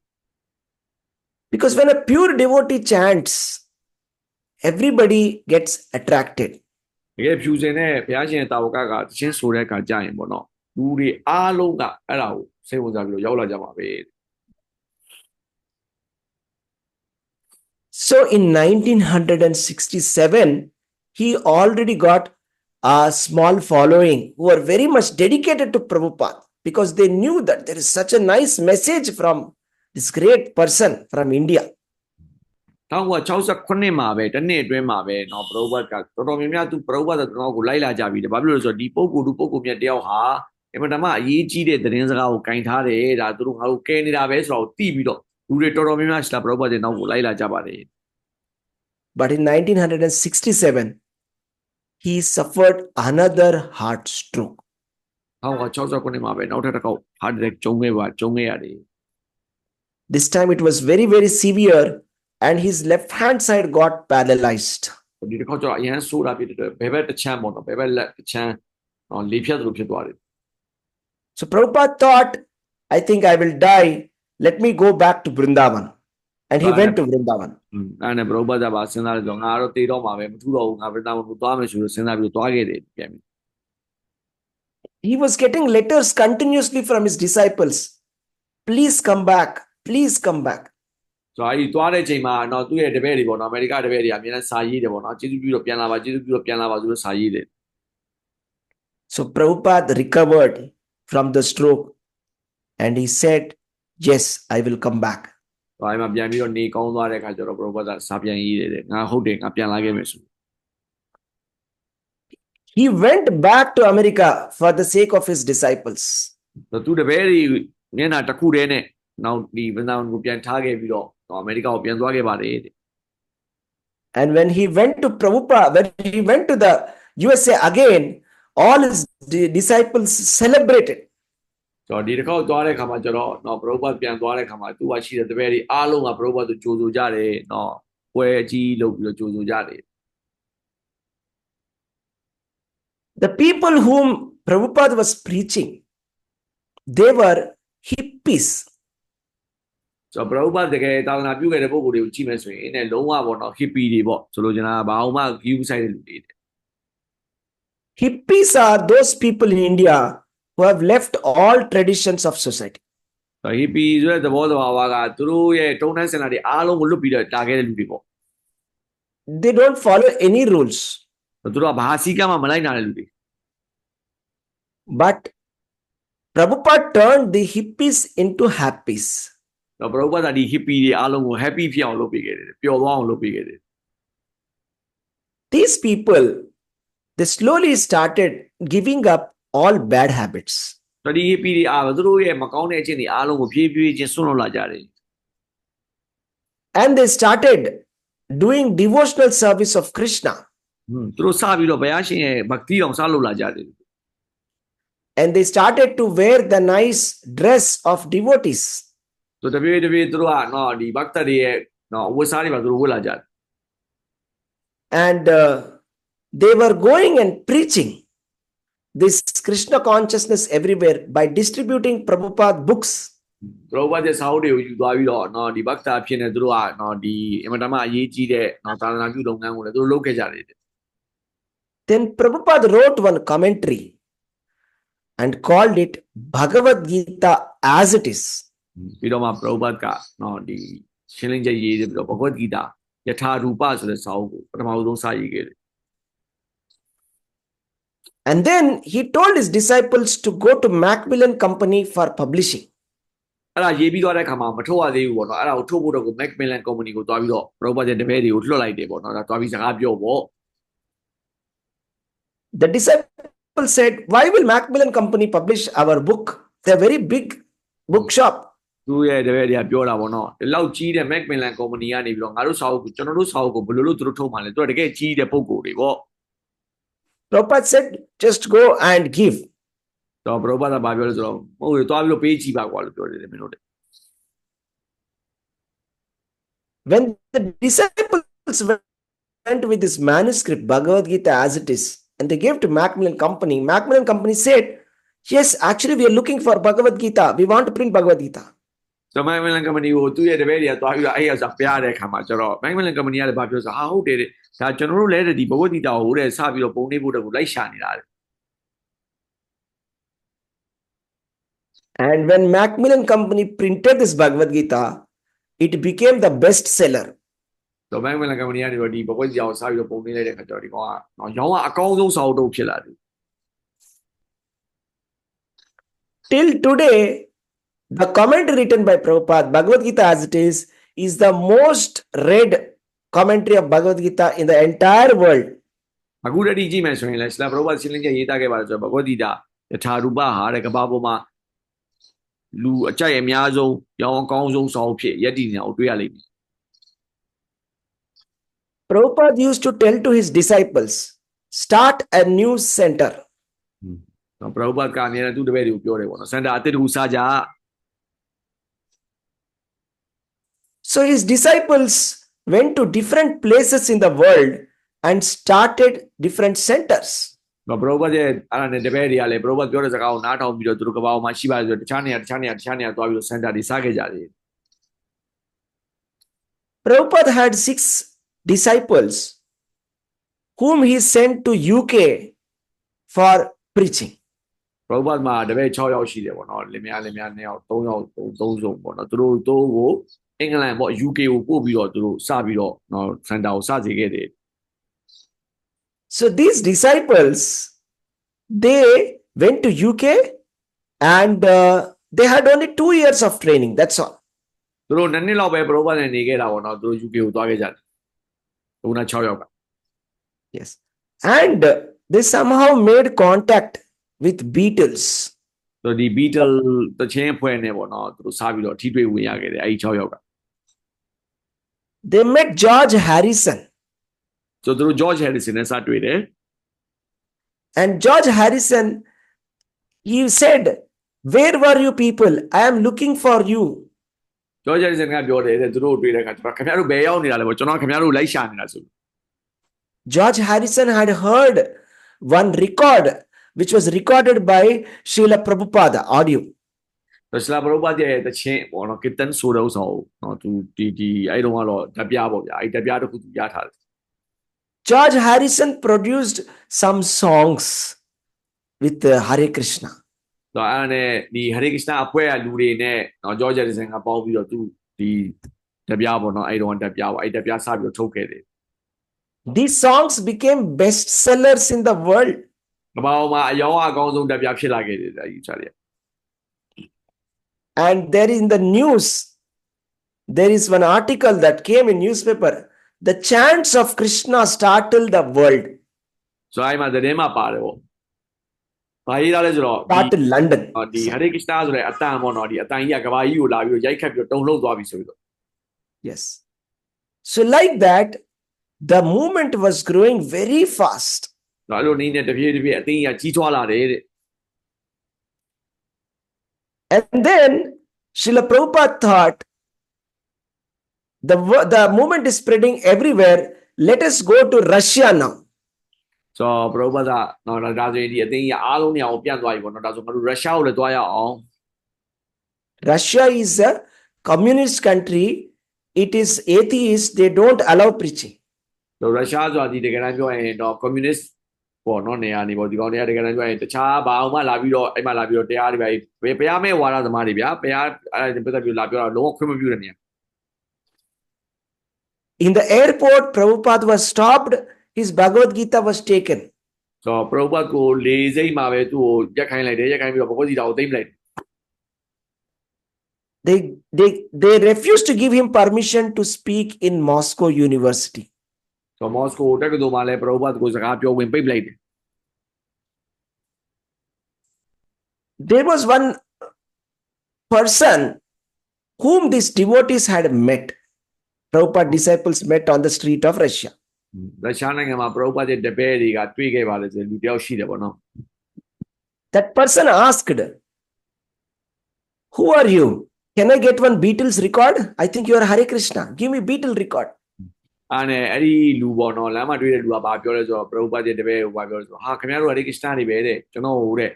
Because when a pure devotee chants, everybody gets attracted. တကယ်ဖြူစင်တဲ့ဘုရားရှင်တာဝကကတချင်းဆိုတဲ့အခါကြာရင်ပေါ့နော်လူတွေအားလုံးကအဲ့ဒါကိုစိတ်ဝင်စားပြီးတော့ရောက်လာကြပါပဲ So in 1967, he already got a small following who were very much dedicated to Prabhupada because they knew that there is such a nice message from this great person from India. 1969မှာပဲတစ်နှစ်အတွင်းမှာပဲเนาะပရဘုဒ္ဓကတော်တော်များများသူပရဘုဒ္ဓတော်ကိုလိုက်လာကြပြီတယ်ဘာဖြစ်လို့လဲဆိုတော့ဒီပုဂ္ဂိုလ်သူပုဂ္ဂိုလ်မြတ်တယောက်ဟာအမှန်တမ်းအရေးကြီးတဲ့သတင်းစကားကိုကင်ထားတယ်ဒါသူတို့ငါတို့ကဲနေတာပဲဆိုတော့သိပြီးတော့လူတွေတော်တော်များများရှာပရဘုဒ္ဓရဲ့နောက်ကိုလိုက်လာကြပါတယ် But in 1967, he suffered another heart stroke. 1969မှာပဲနောက်ထပ်တစ်ခေါက် heart attack ကြုံခဲ့ရတယ် This time it was very, very severe and his left hand side got paralyzed. ဒီတစ်ခေါက်ကျတော့အရန်ဆိုးတာဖြစ်တဲ့အတွက်ဘယ်ဘက်တစ်ချမ်းပေါ့နော်ဘယ်ဘက်လက်တစ်ချမ်းလေဖြတ်သလိုဖြစ်သွားတယ် So Prabhupada thought, I think I will die. Let me go back to Vrindavan. And he went to Vrindavan. အဲ့နဲ့ပရဘုဒ္ဓဘာစဉ်းစားတယ်ဆိုငါတော့တေတော့မှာပဲမထူတော့ဘူးငါဗြဟ္မဏကိုသွားမယ်ဆိုလို့စဉ်းစားပြီးသွားခဲ့တယ်ပြန်ပြီ He was getting letters continuously from his disciples. Please come back. Please come back. ဆိုတော့အဲ့ဒီသွားတဲ့ချိန်မှာတော့သူ့ရဲ့တပည့်တွေပေါ့နော်အမေရိကတပည့်တွေအများနဲ့စာရေးတယ်ပေါ့နော်ကျေးဇူးပြုတော့ပြန်လာပါကျေးဇူးပြုတော့ပြန်လာပါဆိုလို့စာရေးတယ် So Prabhupada recovered from the stroke and he said, yes, I will come back. ဆိုတော့အဲ့မှာပြန်ပြီးတော့နေကောင်းသွားတဲ့အခါကျတော့ပရဘုဒ္ဓစာပြန်ရေးတယ်ငါဟုတ်တယ်ငါပြန်လာခဲ့မယ်ဆို He went back to America for the sake of his disciples. သူတပည့်တွေမျက်နှာတစ်ခုတည်းနဲ့နောက်ဒီဗြဟ္မဏကိုပြန်ထားခဲ့ပြီးတော့ တော့အမေရိကကိုပြန်သွားခဲ့ပါတယ်တဲ့ And when he went to Prabhupada, when he went to the USA again, all his disciples celebrated. ဆိုတော့ဒီတစ်ခေါက်သွားတဲ့ခါမှာကျတော့နော်ပရုပတ်ပြန်သွားတဲ့ခါမှာသူကရှိတဲ့တပည့်တွေအားလုံးကပရုပတ်ကိုကြိုဆိုကြတယ်နော်ပွဲအကြီးလုပ်ပြီးတော့ကြိုဆိုကြတယ် The people whom Prabhupada was preaching, they were hippies. ဆိုတော့ပရုပတ်တကယ်သာသနာပြုခဲ့တဲ့ပုဂ္ဂိုလ်တွေကိုကြည့်မယ်ဆိုရင်နဲ့လုံးဝပေါ့နော် hippie တွေပေါ့ဆိုလိုချင်တာကဘာမှ view ဆိုင်တဲ့လူတွေတဲ့ Hippies are those people in India who have left all traditions of society. ဆိုတော့ hippie ဆိုတဲ့သဘောသဘာဝကသူတို့ရဲ့တုံးတန်းစင်တာတွေအားလုံးကိုလွတ်ပြီးတော့တာခဲ့တဲ့လူတွေပေါ့ They don't follow any rules. သူတို့ကဘာစည်းကမ်းမှမလိုက်နာတဲ့လူတွေ But Prabhupada turned the hippies into happies. တော့ပရုပတ်ကဒီ hippie တွေအားလုံးကို happy ဖြစ်အောင်လုပ်ပေးခဲ့တယ်ပျော်သွားအောင်လုပ်ပေးခဲ့တယ် These people, they slowly started giving up all bad habits. ဆိုတော့ဒီ hippie တွေအားသူတို့ရဲ့မကောင်းတဲ့အကျင့်တွေအားလုံးကိုဖြည်းဖြည်းချင်းဆွန့်လွတ်လာကြတယ် And they started doing devotional service of Krishna. သူတို့စပြီးတော့ဘုရားရှင်ရဲ့ bhakti အောင်စလုပ်လာကြတယ် And they started to wear the nice dress of devotees. ဆိုတော့တပြေးတပြေးသူတို့ကနော်ဒီ bhakta တွေရဲ့နော်ဝတ်စားတွေပါသူတို့ဝတ်လာကြတယ် And they were going and preaching this Krishna consciousness everywhere by distributing Prabhupada books. ပရုပတ်ရဲ့စာအုပ်တွေကိုယူသွားပြီးတော့နော်ဒီ bhakta ဖြစ်နေသူတို့ကနော်ဒီအမတမအရေးကြီးတဲ့နော်သာသနာပြုလုပ်ငန်းကိုလည်းသူတို့လုပ်ခဲ့ကြတယ် Then Prabhupada wrote one commentary and called it Bhagavad Gita as it is. ပြီးတော့မှပရုပတ်ကနော်ဒီရှင်းလင်းချက်ရေးပြီးတော့ Bhagavad Gita ယထာရူပဆိုတဲ့စာအုပ်ကိုပထမဆုံးစရေးခဲ့တယ် And then he told his disciples to go to Macmillan Company for publishing. အဲ့ဒါရေးပြီးသွားတဲ့ခါမှာမထုတ်ရသေးဘူးပေါ့နော်အဲ့ဒါကိုထုတ်ဖို့တော့ကို Macmillan Company ကိုတွားပြီးတော့ပရုပတ်ရဲ့တပည့်တွေကိုလွှတ်လိုက်တယ်ပေါ့နော်ဒါတွားပြီးစကားပြောပေါ့ The disciples said, why will Macmillan Company publish our book? They're a very big bookshop. သူရဲ့တပည့်တွေကပြောတာပေါ့နော်ဒီလောက်ကြီးတဲ့ Macmillan Company ကနေပြီးတော့ငါတို့စာအုပ်ကိုကျွန်တော်တို့စာအုပ်ကိုဘယ်လိုလုပ်သူတို့ထုတ်မှလဲသူကတကယ်ကြီးတဲ့ပုံကိုယ်တွေပေါ့ Prabhupada said, just go and give. တော့ပရုပတ်ကဘာပြောလဲဆိုတော့မဟုတ်ဘူးတွားပြီးတော့ပေးကြည့်ပါကွာလို့ပြောတယ်မင်းတို့ When the disciples went with this manuscript, Bhagavad Gita as it is, and they gave to Macmillan Company said, yes, actually we are looking for Bhagavad Gita. We want to print Bhagavad Gita. ဆိုတော့ Macmillan Company ကိုသူ့ရဲ့တပည့်တွေကတွားပြီးတော့အဲ့ရစားပြရတဲ့ခါမှာကျတော့ Macmillan Company ကလည်းဘာပြောဆိုဟာဟုတ်တယ်တဲ့ဒါကျွန်တော်တို့လည်းဒီ Bhagavad Gita ကိုဟိုတဲ့စပြီးတော့ပုံနေဖို့တကူလိုက်ရှာနေတာတဲ့ And when Macmillan Company printed this Bhagavad Gita, it became the best seller. ဆိုတော့ Macmillan Company ကနေတော့ဒီ Bhagavad Gita ကိုစပြီးတော့ပုံနေလိုက်တဲ့ခါကျတော့ဒီကောင်ကနော်ရောင်းကအကောင်းဆုံးစာအုပ်တော့ဖြစ်လာတယ် Till today, the commentary written by Prabhupada, Bhagavad Gita as it is the most read commentary of Bhagavad Gita in the entire world. အခုတည်းကြည့်မယ်ဆိုရင်လည်း Srila Prabhupada ရှင်းလင်းချက်ရေးသားခဲ့ပါတယ်ဆိုတော့ Bhagavad Gita ယထာရူပဟာတဲ့ကမ္ဘာပေါ်မှာလူအကြိုက်အများဆုံးရောင်းအကောင်းဆုံးစာအုပ်ဖြစ်ယက်တည်နေတာကိုတွေ့ရလိမ့်မယ် Prabhupada used to tell to his disciples, start a new center. နော် Prabhupada ကအများနဲ့သူ့တပည့်တွေကိုပြောတယ်ပေါ့နော်စင်တာအတစ်တခုစကြ So his disciples went to different places in the world and started different centers. နော် Prabhupada ရဲ့အဲ့ဒါနဲ့တပည့်တွေကလည်း Prabhupada ပြောတဲ့စကားကိုနားထောင်ပြီးတော့သူတို့ကမ္ဘာပေါ်မှာရှိပါဆိုတော့တခြားနေရာသွားပြီးတော့စင်တာတွေစခဲ့ကြတယ် Prabhupada had 6 disciples whom he sent to UK for preaching. Prabhupada မှာတပည့်6ယောက်ရှိတယ်ပေါ့နော်လင်မယား2ယောက်3ယောက်3စုံပေါ့နော်သူတို့ကိုအင်္ဂလန်ပေါ့ UK ကိုပို့ပြီးတော့သူတို့စပြီးတော့နော်စင်တာကိုစစေခဲ့တယ် So these disciples, they went to UK and they had only 2 years of training. That's all. သူတို့နှစ်နှစ်လောက်ပဲ Prabhupada နဲ့နေခဲ့တာပေါ့နော်သူတို့ UK ကိုသွားခဲ့ကြတယ်ခုန6ယောက်က Yes. And they somehow made contact with Beatles. ဆိုတော့ဒီ Beatle တချင်းအဖွဲ့နဲ့ပေါ့နော်သူတို့စပြီးတော့ထိတွေ့ဝင်ရခဲ့တယ်အဲဒီ6ယောက်က they met George Harrison. So သူတို့ George Harrison နဲ့စတွေ့တယ် And George Harrison, he said, "Where were you people? I am looking for you." George Harrison ကပြောတယ်တဲ့သူတို့တွေ့တဲ့အခါကျတော့ခင်ဗျားတို့ဘယ်ရောက်နေတာလဲပေါ့ကျွန်တော်ခင်ဗျားတို့လိုက်ရှာနေတာဆို George Harrison had heard one record which was recorded by Srila Prabhupada, audio. ဆို Srila Prabhupada ရဲ့တခြင်းပေါ့နော် Kirtan ဆိုတဲ့ဥစ္စာကိုနော်သူဒီအဲ့တုန်းကတော့ဓာတ်ပြပေါ့ဗျာအဲ့ဓာတ်ပြတစ်ခုသူရထားတယ် George Harrison produced some songs with Hare Krishna. ဆိုအဲ့ဒါနဲ့ဒီ Hare Krishna အဖွဲ့ကလူတွေနဲ့နော် George Harrison ကပေါင်းပြီးတော့သူဒီဓာတ်ပြပေါ့နော်အဲ့တုန်းကဓာတ်ပြပေါ့အဲ့ဓာတ်ပြစပြီးတော့ထုတ်ခဲ့တယ် These songs became best sellers in the world. ကမ္ဘာပေါ်မှာအယောင်အကောင်းဆုံးဓာတ်ပြဖြစ်လာခဲ့တယ်ဒါယူချတယ် And there in the news, there is one article that came in newspaper. The chants of Krishna startled the world. ဆိုအဲ့မှာသတင်းမှာပါတယ်ပေါ့ဘာရေးထားလဲဆိုတော့ Startled London. ဒီ Hare Krishna ဆိုတဲ့အတန်ပေါ့နော်ဒီအတန်ကြီးကကဘာကြီးကိုလာပြီးတော့ရိုက်ခတ်ပြီးတော့တုံလှုပ်သွားပြီဆိုပြီးတော့ Yes. So like that, the movement was growing very fast. နော်အဲ့လိုနည်းနဲ့တပြေးတပြေးအသိဉာဏ်ကြီးထွားလာတယ်တဲ့ And then Srila Prabhupada thought, the movement is spreading everywhere. Let us go to Russia now. ဆိုတော့ Prabhupada နော်ဒါဆိုရင်ဒီအသိဉာဏ်အားလုံးနေအောင်ပြန်သွားပြီပေါ့နော်ဒါဆိုငါတို့ရုရှားကိုလည်းသွားရအောင် Russia is a communist country. It is atheist. They don't allow preaching. ဆိုရုရှားဆိုတာဒီတကယ်တမ်းပြောရင်တော့ communist ပေါ့နော်နေရာနေပေါ့ဒီကောင်တွေကတကယ်တမ်းပြောရင်တခြားဘာမှလာပြီးတော့အဲ့မှာလာပြီးတော့တရားတွေပဲဘုရားမဲ့ဝါဒသမားတွေဗျာဘုရားအဲ့ဒါပတ်သက်ပြီးလာပြောတော့လုံးဝခွင့်မပြုတဲ့နေရာ In the airport, Prabhupada was stopped. His Bhagavad Gita was taken. ဆိုတော့ Prabhupada ကိုလေစိတ်မှာပဲသူ့ကိုရက်ခိုင်းလိုက်တယ်ရက်ခိုင်းပြီးတော့ဘဂဝတ်ဂီတာကိုသိမ့်လိုက်တယ် They refused to give him permission to speak in Moscow University. ဆိုတော့ Moscow တက္ကသိုလ်မှာလည်း Prabhupada ကိုစကားပြောဝင်ပိတ်လိုက်တယ် There was one person whom these devotees had met. Prabhupada disciples met on the street of Russia. ရုရှားနိုင်ငံမှာ Prabhupada ရဲ့တပည့်တွေကတွေ့ခဲ့ပါလေဆိုလူတယောက်ရှိတယ်ပေါ့နော် That person asked, "Who are you? Can I get one Beatles record? I think you are Hare Krishna. Give me Beatles record." အဲ့နဲ့အဲ့ဒီလူပေါ့နော်လမ်းမှာတွေ့တဲ့လူကဘာပြောလဲဆိုတော့ Prabhupada ရဲ့တပည့်ကိုဘာပြောလဲဆိုတော့ဟာခင်ဗျားတို့ Hare Krishna တွေပဲတဲ့ကျွန်တော်ဟိုတဲ့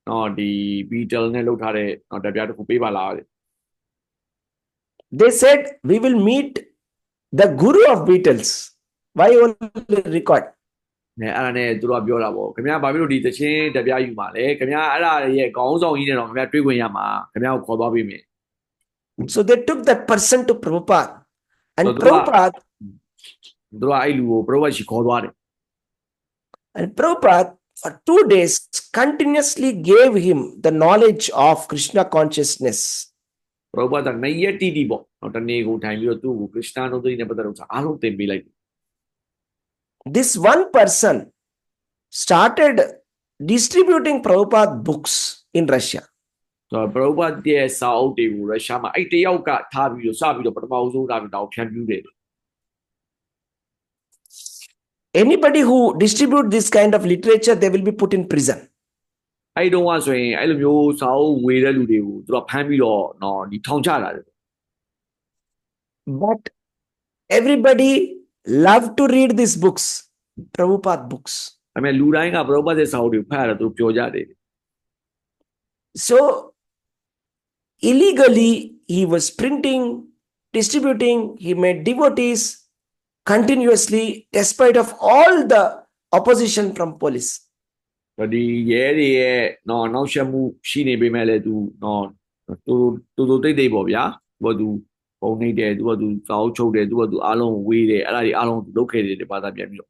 နော်ဒီ Beatles နဲ့လုပ်ထားတဲ့နော်တပြားတစ်ခုပေးပါလားတဲ့ They said, "We will meet the guru of Beatles. Why only record?" နဲ့အဲ့ဒါနဲ့သူတို့ကပြောတာပေါ့ခင်ဗျားဘာဖြစ်လို့ဒီတချင်းတပြားယူမှာလဲခင်ဗျားအဲ့ဒါရဲ့ခေါင်းဆောင်ကြီးနဲ့တော့ခင်ဗျားတွေ့ခွင့်ရမှာခင်ဗျားကိုခေါ်သွားပေးမယ် So they took that person to Prabhupada. And So Prabhupada, သူတို့ကအဲ့လူကို Prabhupada ရှိခေါ်သွားတယ် for 2 days continuously gave him the knowledge of Krishna consciousness. Prabhupada နှစ်ရက်တိတိပေါ့နော်တနေ့ကိုထိုင်ပြီးတော့သူ့ကို Krishna နုဒ္ဓိနဲ့ပတ်သက်လို့အားလုံးသင်ပေးလိုက်တယ် This one person started distributing Prabhupada books in Russia. ဆိုတော့ Prabhupada ရဲ့စာအုပ်တွေကိုရုရှားမှာအဲ့တယောက်ကထားပြီးတော့စပြီးတော့ပထမဆုံးထားပြီးတော့ဖြန့်ဖြူးတယ် Anybody who distribute this kind of literature, they will be put in prison. အဲ့တုန်းကဆိုရင်အဲ့လိုမျိုးစာအုပ်ဝေတဲ့လူတွေကိုသူတို့ဖမ်းပြီးတော့နော်ဒီထောင်ချတာတယ် But everybody loved to read these books, Prabhupada books. ဒါပေမဲ့လူတိုင်းက Prabhupada ရဲ့စာအုပ်တွေကိုဖတ်ရတာသူပြောကြတယ် So illegally he was printing, distributing. He made devotees continuously, despite of all the opposition from police. ဒီရဲတွေရဲ့နော်နောက်ဆက်မှုရှိနေပေမဲ့လည်းသူနော်သူတိတ်တိတ်ပေါ့ဗျာသူပုံနေတယ်သူကသူစာအုပ်ချုပ်တယ်သူကသူအားလုံးဝေးတယ်အဲ့ဒါတွေအားလုံးသူလုပ်ခဲ့တယ်ဒီဘာသာပြန်ပြီးတော့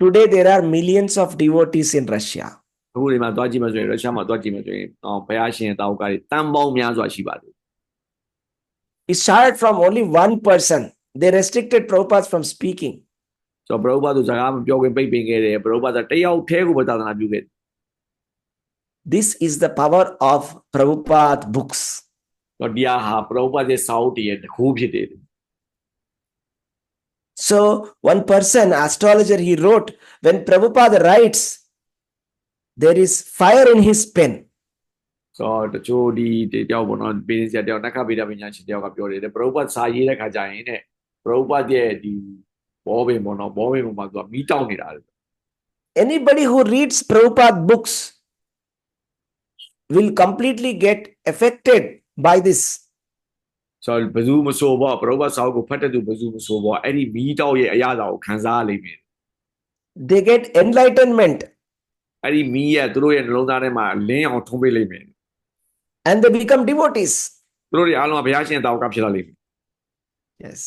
Today there are millions of devotees in Russia. အခုဒီမှာသွားကြည့်မှဆိုရင်ရုရှားမှာသွားကြည့်မှဆိုရင်ဘုရားရှင်ရဲ့တာဝကတွေတန်ပေါင်းများစွာရှိပါတယ် It started from only one person. They restricted Prabhupada from speaking. ဆိုတော့ Prabhupada သူစကားမပြောခင်ပိတ်ပင်ခဲ့တယ် Prabhupada တယောက်တည်းကိုပဲသာသနာပြုခဲ့တယ် This is the power of Prabhupada books. တော့ဒီဟာ Prabhupada ရဲ့စာအုပ်တွေရဲ့တကူဖြစ်တယ် So one person, astrologer, he wrote, when Prabhupada writes, there is fire in his pen. ဆိုတော့တချို့ဒီတယောက်ပေါ့နော်ဘင်းစရာတယောက်နက္ခဗေဒပညာရှင်တယောက်ကပြောတယ်ပရုပ္ပတ်စာရေးတဲ့ခါကျရင်တဲ့ပရုပ္ပတ်ရဲ့ဒီဘောပင်ပေါ့နော်ဘောပင်ပေါ်မှာသူကမီးတောက်နေတာလေ Anybody who reads Prabhupada books will completely get affected by this. ဆိုတော့ဘယ်သူမဆိုပေါ့ပရုပ္ပတ်စာအုပ်ကိုဖတ်တဲ့သူဘယ်သူမဆိုပေါ့အဲ့ဒီမီးတောက်ရဲ့အရာသာကိုခံစားရလိမ့်မယ် They get enlightenment အဲ့ဒီမီးရဲ့သူတို့ရဲ့နှလုံးသားထဲမှာလင်းအောင်ထုံးပေးလိမ့်မယ် and they become devotees. သူတို့တွေအားလုံးကဘုရားရှင်တာဝကဖြစ်လာလိမ့်မယ် Yes.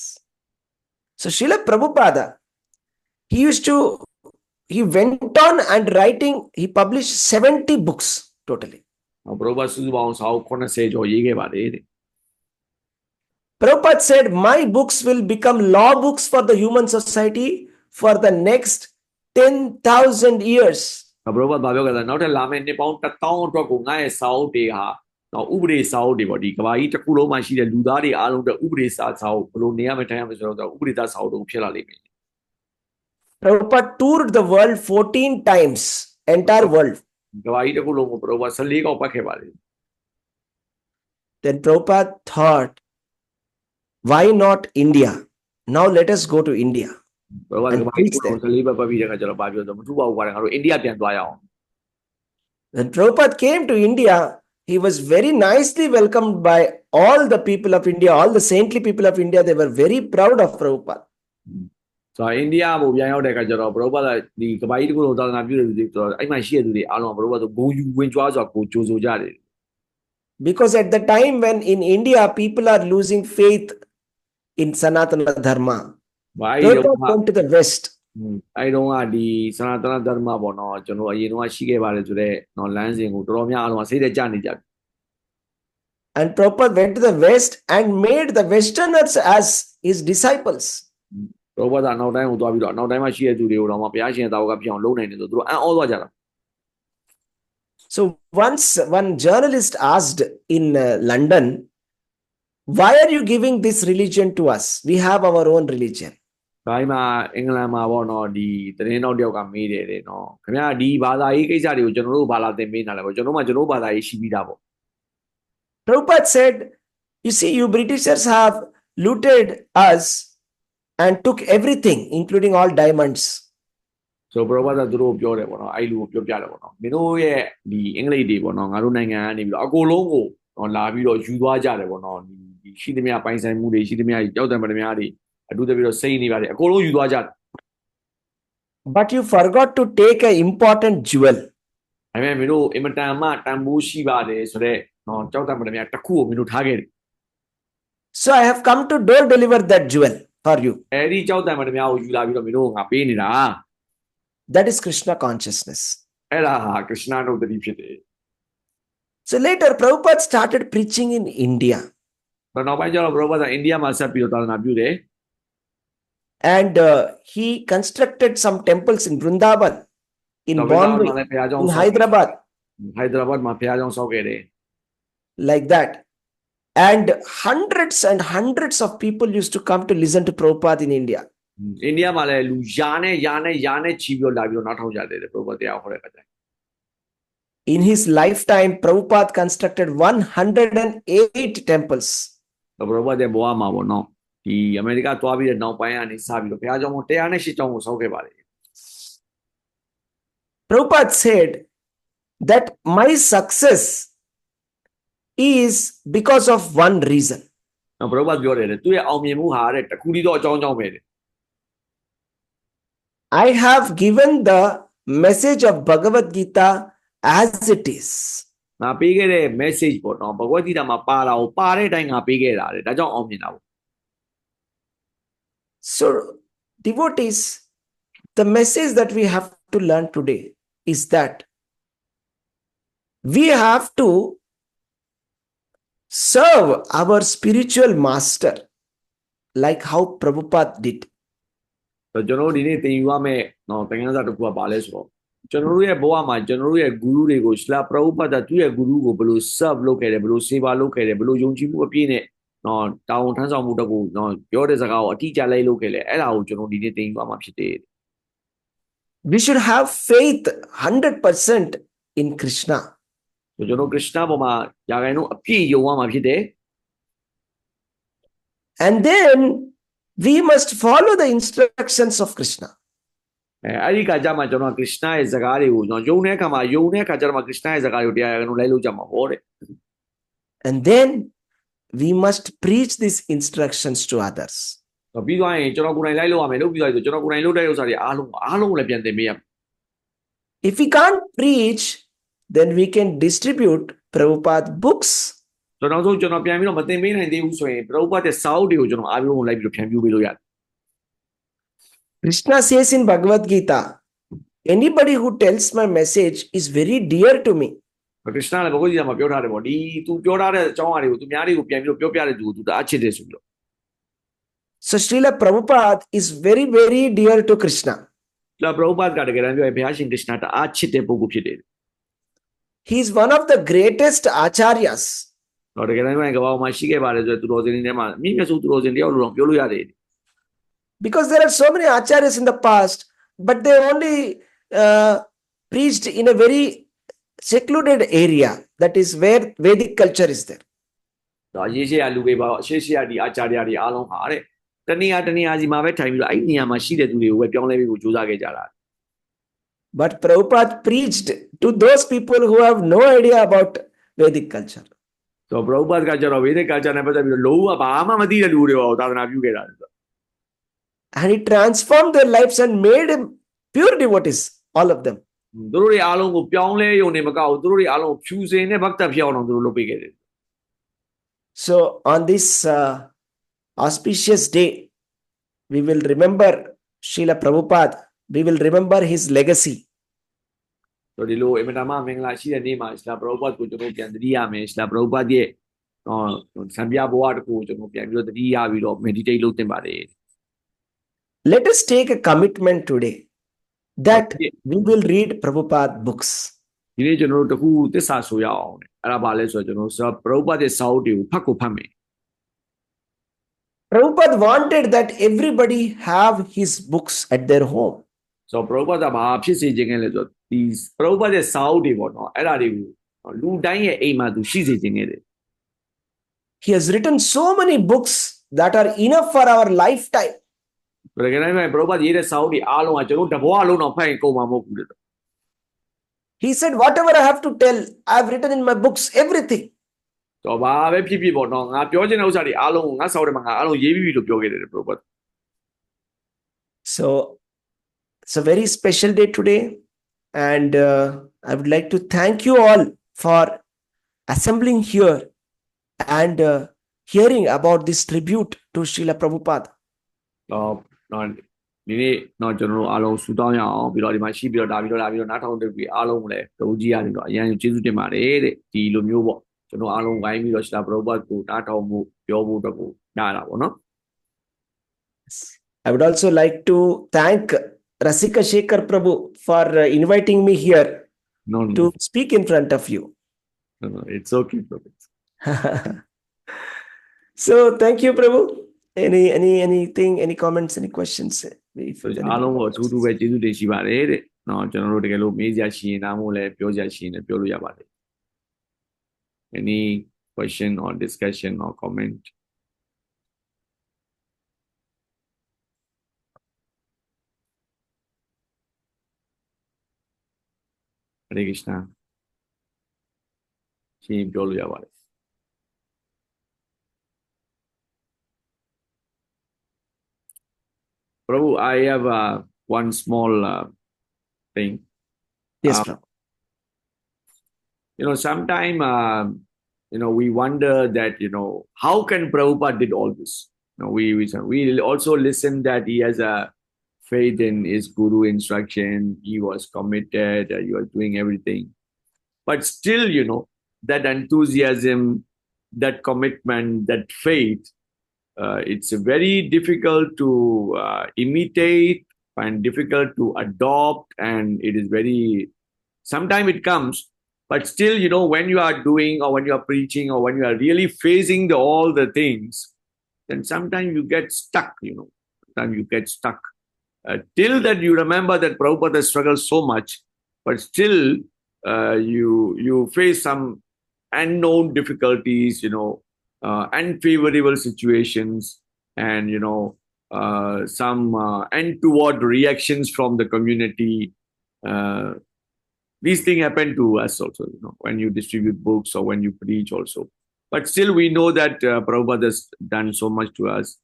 So Srila Prabhupada, he went on and writing, he published 70 books totally. ပရုပ္ပတ်စုစုပေါင်းစာအုပ်80ကျော်ရေးခဲ့ပါတယ်တဲ့ Prabhupada said, my books will become law books for the human society for the next 10,000 years. ပရုပ္ပတ်ပြောခဲ့တာနောက်ထပ်လာမယ့်နှစ်ပေါင်း1000အတွက်ကိုငါရဲ့စာအုပ်တွေဟာနော်ဥပဒေစာအုပ်တွေပေါ့ဒီကဘာကြီးတစ်ခုလုံးမှာရှိတဲ့လူသားတွေအားလုံးအတွက်ဥပဒေစာအုပ်ဘယ်လိုနေရမယ်ထိုင်ရမယ်ဆိုတော့ဥပဒေစာအုပ်တွေဖြစ်လာလိမ့်မယ် Prabhupada toured the world 14 times, entire world. ကဘာကြီးတစ်ခုလုံးကိုပရုပ္ပတ်14ခေါက်ပတ်ခဲ့ပါတယ် Then Prabhupada thought, why not India? Now let us go to India. ပရုပ္ပတ်ကဘာကြီးတစ်ခုလုံး14ဘက်ပတ်ပြီးတဲ့အခါကျတော့ဘာပြောဆိုမထူပါဘူးကွာငါတို့အိန္ဒိယပြန်သွားရအောင် When Prabhupada came to India, he was very nicely welcomed by all the people of India, all the saintly people of India. They were very proud of Prabhupada. ဆိုတော့အိန္ဒိယကိုပြန်ရောက်တဲ့အခါကျတော့ပရုပ္ပတ်ကဒီကဘာကြီးတစ်ခုလုံးသာသနာပြုတဲ့လူတွေဆိုတော့အဲ့မှာရှိတဲ့လူတွေအားလုံးကပရုပ္ပတ်ဆိုဂုံယူဝင်ကြွားစွာကိုကြိုဆိုကြတယ် Because at the time when in India people are losing faith in Sanatana Dharma, Prabhupada went to the West. အဲ့တုန်းကဒီစနာတနဓမ္မပေါ့နော်ကျွန်တော်အရင်တုန်းကရှိခဲ့ပါတယ်ဆိုတော့နော်လမ်းစဉ်ကိုတော်တော်များအားလုံးကစိတ်ထဲကြနေကြ And Prabhupada went to the West and made the Westerners as his disciples. ပရုပ္ပတ်ကနောက်တိုင်းကိုသွားပြီးတော့နောက်တိုင်းမှာရှိတဲ့သူတွေကိုတော့ဘုရားရှင်တာဝကဖြစ်အောင်လုပ်နိုင်တယ်ဆိုသူတို့အံ့ဩသွားကြတာ So once one journalist asked in London, why are you giving this religion to us? We have our own religion. ဒါမှအင်္ဂလန်မှာပေါ့နော်ဒီသတင်းတော်တယောက်ကမေးတယ်တဲ့နော်ခင်ဗျာဒီဘာသာရေးကိစ္စတွေကိုကျွန်တော်တို့ဘာလာသင်ပေးနေတာလဲပေါ့ကျွန်တော်မှကျွန်တော်ဘာသာရေးရှိပြီးသားပေါ့ Prabhupada said, you see, you Britishers have looted us and took everything, including all diamonds. ဆိုပရုပ္ပတ်ကသူတို့ပြောတယ်ပေါ့နော်အဲ့လိုပြောပြတယ်ပေါ့နော်မင်းတို့ရဲ့ဒီအင်္ဂလိပ်တွေပေါ့နော်ငါတို့နိုင်ငံကနေပြီးတော့အကုန်လုံးကိုနော်လာပြီးတော့ယူသွားကြတယ်ပေါ့နော်ဒီရှိသမျှပိုင်ဆိုင်မှုတွေရှိသမျှကြောက်တယ်မတများတွေအတူတပြီးတော့စိတ်နေပါတယ်အကုန်လုံးယူသွားကြတယ် But you forgot to take an important jewel. ဒါပေမဲ့မင်းတို့အင်မတန်မှတန်ဖိုးရှိပါတယ်ဆိုတော့နော်ကြောက်တယ်မတများတစ်ခုကိုမင်းတို့ထားခဲ့တယ် So I have come to door deliver that jewel for you. အဲ့ဒီကြောက်တယ်မတများကိုယူလာပြီးတော့မင်းတို့ငါပေးနေတာ That is Krishna consciousness. အဲ့ဒါဟာကရစ်နာနုတ္တိဖြစ်တယ် So later Prabhupada started preaching in India. နောက်ပိုင်းကျတော့ပရုပ္ပတ်ကအိန္ဒိယမှာဆက်ပြီးတော့သာသနာပြုတယ် And he constructed some temples in Vrindavan, in Bombay, in Hyderabad. ဟိုက်ဒရာဘတ်မှာဘုရားကျောင်းဆောက်ခဲ့တယ် Like that. And hundreds and hundreds of people used to come to listen to Prabhupada in India. အိန္ဒိယမှာလည်းလူယာနဲ့ချီပြီးတော့လာပြီးတော့နောက်ထောင်ကြတယ်ပရုပ္ပတ်တရားဟောတဲ့အခါကျ In his lifetime, Prabhupada constructed 108 temples. ပရုပ္ပတ်တဲ့ဘဝမှာပေါ့နော်ဒီအမေရိကသွားပြီးတဲ့နောက်ပိုင်းကနေစပြီးတော့ဘုရားကျောင်း108ကျောင်းကိုဆောက်ခဲ့ပါတယ် Prabhupada said that my success is because of one reason. ပရုပ္ပတ်ပြောတယ်သူရဲ့အောင်မြင်မှုဟာတဲ့တခုတည်းသောအကြောင်းကြောင့်ပဲတဲ့ I have given the message of Bhagavad Gita as it is. ငါပေးခဲ့တဲ့ message ပေါ့နော်ဘဂဝတ်ဂီတာမှာပါတာကိုပါတဲ့အတိုင်းငါပေးခဲ့တာတဲ့ဒါကြောင့်အောင်မြင်တာပေါ့ So devotees, the message that we have to learn today is that we have to serve our spiritual master like how Prabhupada did. ကျွန်တော်တို့ဒီနေ့သင်ယူရမယ့်နော်သင်ခန်းစာတစ်ခုကဘာလဲဆိုတော့ကျွန်တော်တို့ရဲ့ဘဝမှာကျွန်တော်တို့ရဲ့ဂုရုတွေကိုရှလာပရဟုပတ္တသူ့ရဲ့ဂုရုကိုဘယ်လို serve လုပ်ခဲ့တယ်ဘယ်လို seva လုပ်ခဲ့တယ်ဘယ်လိုယုံကြည်မှုအပြည့်နဲ့ နော်တာဝန်ထမ်းဆောင်မှုတကူနော်ပြောတဲ့စကားကိုအတိအကျလိုက်လုပ်ခဲ့လေအဲ့ဒါကိုကျွန်တော်ဒီနေ့တင်သွားမှာဖြစ်တယ် We should have faith 100% in Krishna. ကျွန်တော်ခရစ်ယာန်ပေါ်မှာယာဂိုင်တို့အပြည့်ယုံရမှာဖြစ်တယ် And then we must follow the instructions of Krishna. အဲ့ဒီကကြမှာကျွန်တော်ခရစ်ယာန်ရဲ့စကားတွေကိုကျွန်တော်ယုံတဲ့အခါမှာယုံတဲ့အခါကျတော့ခရစ်ယာန်ရဲ့စကားတွေကိုတရားရအောင်လိုက်လို့ကြမှာဟောတဲ့ And then we must preach these instructions to others. ပြီးသွားရင်ကျွန်တော်ကိုယ်တိုင်လိုက်လို့ရမယ်လို့ပြီးသွားပြီဆိုကျွန်တော်ကိုယ်တိုင်လုပ်တဲ့ဥစ္စာတွေအားလုံးလည်းပြန်သင်ပေးရမယ် If we can't preach, then we can distribute Prabhupada books. ကျွန်တော်ဆိုကျွန်တော်ပြန်ပြီးတော့မသင်ပေးနိုင်သေးဘူးဆိုရင်ပရိပတ်တဲ့စာအုပ်တွေကိုကျွန်တော်အားလုံးလိုက်ပြီးတော့ဖြန့်ဖြူးပေးလို့ရတယ် Krishna says in Bhagavad Gita, anybody who tells my message is very dear to me. ခရစ်ယာန်လည်းဘုရားကြီးကမှာပြောထားတယ်ပေါ့ဒီသူပြောထားတဲ့အကြောင်းအရာတွေကိုသူများတွေကိုပြန်ပြီးတော့ပြောပြတဲ့သူကိုသူတအားချစ်တယ်ဆိုပြီးတော့ So Srila Prabhupada is very, very dear to Krishna. လာပရိပတ်ကတကယ်တမ်းပြောရင်ဘုရားရှင်ခရစ်ယာန်တအားချစ်တဲ့ပုဂ္ဂိုလ်ဖြစ်တယ် He is one of the greatest acharyas. တော့တကယ်တမ်းပြောရင်ကမ္ဘာပေါ်မှာရှိခဲ့ပါတယ်ဆိုတော့သူတော်စင်တွေထဲမှာအမြင့်မြတ်ဆုံးသူတော်စင်တယောက်လို့တော့ပြောလို့ရတယ် Because there are so many acharyas in the past, but they only preached in a very secluded area. That is where Vedic culture is there. တော့ရေးရှိရလူတွေပါတော့ရှေ့ရှိရဒီအာချာရတွေအားလုံးဟာတဲ့တနည်းအားစီမှာပဲထိုင်ပြီးတော့အဲ့ဒီနေရာမှာရှိတဲ့သူတွေကိုပဲပြောင်းလဲပြီးကိုစူးစမ်းခဲ့ကြတာ But Prabhupada preached to those people who have no idea about Vedic culture. ဆိုတော့ပရိပတ်ကကြတော့ဝေဒကကြနဲ့ပတ်သက်ပြီးတော့လုံးဝဘာမှမသိတဲ့လူတွေကိုသာသနာပြုခဲ့တာ And he transformed their lives and made them pure devotees, all of them. သူတို့တွေအားလုံးကိုပြောင်းလဲယုံနေမကောက်ဘူးသူတို့တွေအားလုံးဖြူစင်တဲ့ဘတ်တက်ဖြစ်အောင်တော့သူတို့လုပ်ပေးခဲ့တယ် So on this auspicious day, we will remember Srila Prabhupada. We will remember his legacy. ဆိုတော့ဒီလိုအင်မတန်မှမင်္ဂလာရှိတဲ့နေ့မှာစလာပရိပတ်ကိုကျွန်တော်ပြန်သတိရမယ်စလာပရိပတ်ရဲ့စံပြဘဝတစ်ခုကိုကျွန်တော်ပြန်ပြီးတော့သတိရပြီးတော့ meditate လုပ်သင့်ပါတယ် Let us take a commitment today that we will read Prabhupada books. ဒီနေ့ကျွန်တော်တို့တခုသစ္စာဆိုရအောင်အဲ့ဒါပါလဲဆိုတော့ကျွန်တော်စလာပရိပတ်ရဲ့စာအုပ်တွေကိုဖတ်မယ် Prabhupada wanted that everybody have his books at their home. ဆိုတော့ပရိပတ်ကဘာဖြစ်စေခြင်းလဲဆိုတော့ဒီပရိပတ်ရဲ့စာအုပ်တွေပေါ့နော်အဲ့ဒါတွေကိုလူတိုင်းရဲ့အိမ်မှာသူရှိစေခြင်းခဲ့တယ် He has written so many books that are enough for our lifetime. တကယ်တမ်းပရိပတ်ရေးတဲ့စာအုပ်တွေအားလုံးကကျွန်တော်တဘောအလုံးတော့ဖတ်ရင်ကုန်မှာမဟုတ်ဘူးလေ He said, whatever I have to tell, I have written in my books, everything. တော့ဘာပဲဖြစ်ဖြစ်ပေါ့နော်ငါပြောချင်တဲ့ဥစ္စာတွေအားလုံးကိုငါစာအုပ်ထဲမှာငါအားလုံးရေးပြီးပြီလို့ပြောခဲ့တယ်ပရိပတ် So it's a very special day today. And I would like to thank you all for assembling here and hearing about this tribute to Srila Prabhupada. တော့ဒီနေ့တော့ကျွန်တော်တို့အားလုံးဆူတောင်းရအောင်ပြီးတော့ဒီမှာရှိပြီးတော့ဒါပြီးတော့နားထောင်တဲ့ပြီအားလုံးလည်းတဝူကြီးရတယ်တော့အရင်ကျေးဇူးတင်ပါတယ်တဲ့ဒီလိုမျိုးပေါ့ကျွန်တော်အားလုံးဝိုင်းပြီးတော့စလာပရိပတ်ကိုနားထောင်မှုပြောဖို့အတွက်ကိုနားတာပေါ့နော် I would also like to thank Rasika Shekhar Prabhu for inviting me here to speak in front of you. No, it's okay, Prabhu. So thank you, Prabhu. Anything, any comments, any questions? အားလုံးကိုအထူးထူးပဲကျေးဇူးတင်ရှိပါတယ်တဲ့နော်ကျွန်တော်တို့တကယ်လို့မေးစရာရှိရင်ဒါမှမဟုတ်လည်းပြောစရာရှိရင်လည်းပြောလို့ရပါတယ် Any question or discussion or comment? Hare Krishna. ရှင်းပြောလို့ရပါတယ် Prabhu, I have one small thing. Yes, Prabhu. Sometime, we wonder that, how can Prabhupada did all this? We also listen that he has a faith in his guru instruction. He was committed. He was doing everything. But still, that enthusiasm, that commitment, that faith, it's very difficult to imitate and difficult to adopt. And it is sometimes it comes, But still, when you are doing or when you are preaching or when you are really facing all the things, then sometimes you get stuck, Sometimes you get stuck. Till that you remember that Prabhupada struggled so much, but still you face some unknown difficulties, unfavorable situations, and some untoward reactions from the community. Uh, these things happen to us also, when you distribute books or when you preach also. But still, we know that Prabhupada has done so much to us.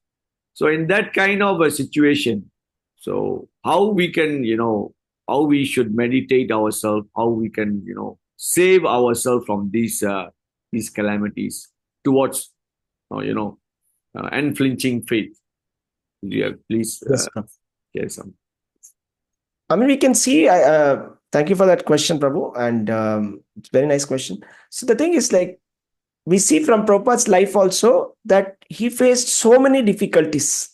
So in that kind of a situation, so how we can, how we should meditate ourselves, how we can, save ourselves from these calamities towards, unflinching faith. Yeah, please Yes, Prabhu. share some. I mean, we can see. Thank you for that question, Prabhu, and it's a very nice question. So the thing is, like, we see from Prabhupada's life also that he faced so many difficulties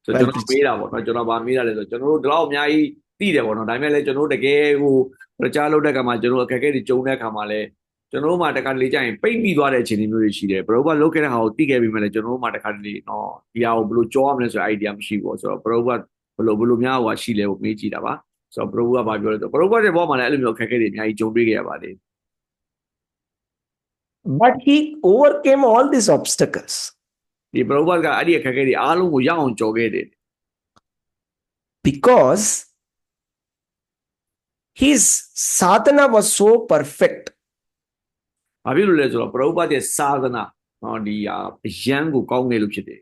So while ကျွန်တော်မေး preaching. တာပေါ့နော်ကျွန်တော်ဗာမေးတာလဲဆိုကျွန်တော်တို့ဒီလောက်အများကြီးသိတယ်ပေါ့နော်ဒါပေမဲ့လည်းကျွန်တော်တို့တကယ်ဟိုประလုပ်တဲ့ခါမှာကျွန်တော်အခက်အခဲတွေကြုံတဲ့ခါမှာလဲကျွန်တော်တို့မှတခါတလေကြာရင်ပိတ်မိသွားတဲ့အခြေအနေမျိုးတွေရှိတယ်ဘရောဘလုတ်ခဲ့တဲ့ဟာကိုသိခဲ့ပြီးမှလည်းကျွန်တော်တို့မှတခါတလေနော်ဒီဟာကိုဘယ်လိုကြောရမလဲဆိုတဲ့ idea မရှိဘူးပေါ့ဆိုတော့ဘရောဘဘယ်လိုများဟိုရှိလဲကိုမေးကြည့်တာပါဆိုတော့ဘရောဘဗာပြောလို့ဆိုဘရောဘတဲ့ဘောမှာလည်းအဲ့လိုမျိုးအခက်အခဲတွေအများကြီးကြုံတွေ့ခဲ့ရပါတယ် But he overcame all these obstacles. ဒီဘရောဘကအဲ့ဒီအခက်အခဲတွေအားလုံးကိုရအောင်ကြော်ခဲ့တယ် Because his sadhana was so perfect. ဘာဖြစ်လို့လဲဆိုတော့ဘရောဘရဲ့စာသနာနော်ဒီအရန်ကိုကောင်းခဲ့လို့ဖြစ်တယ်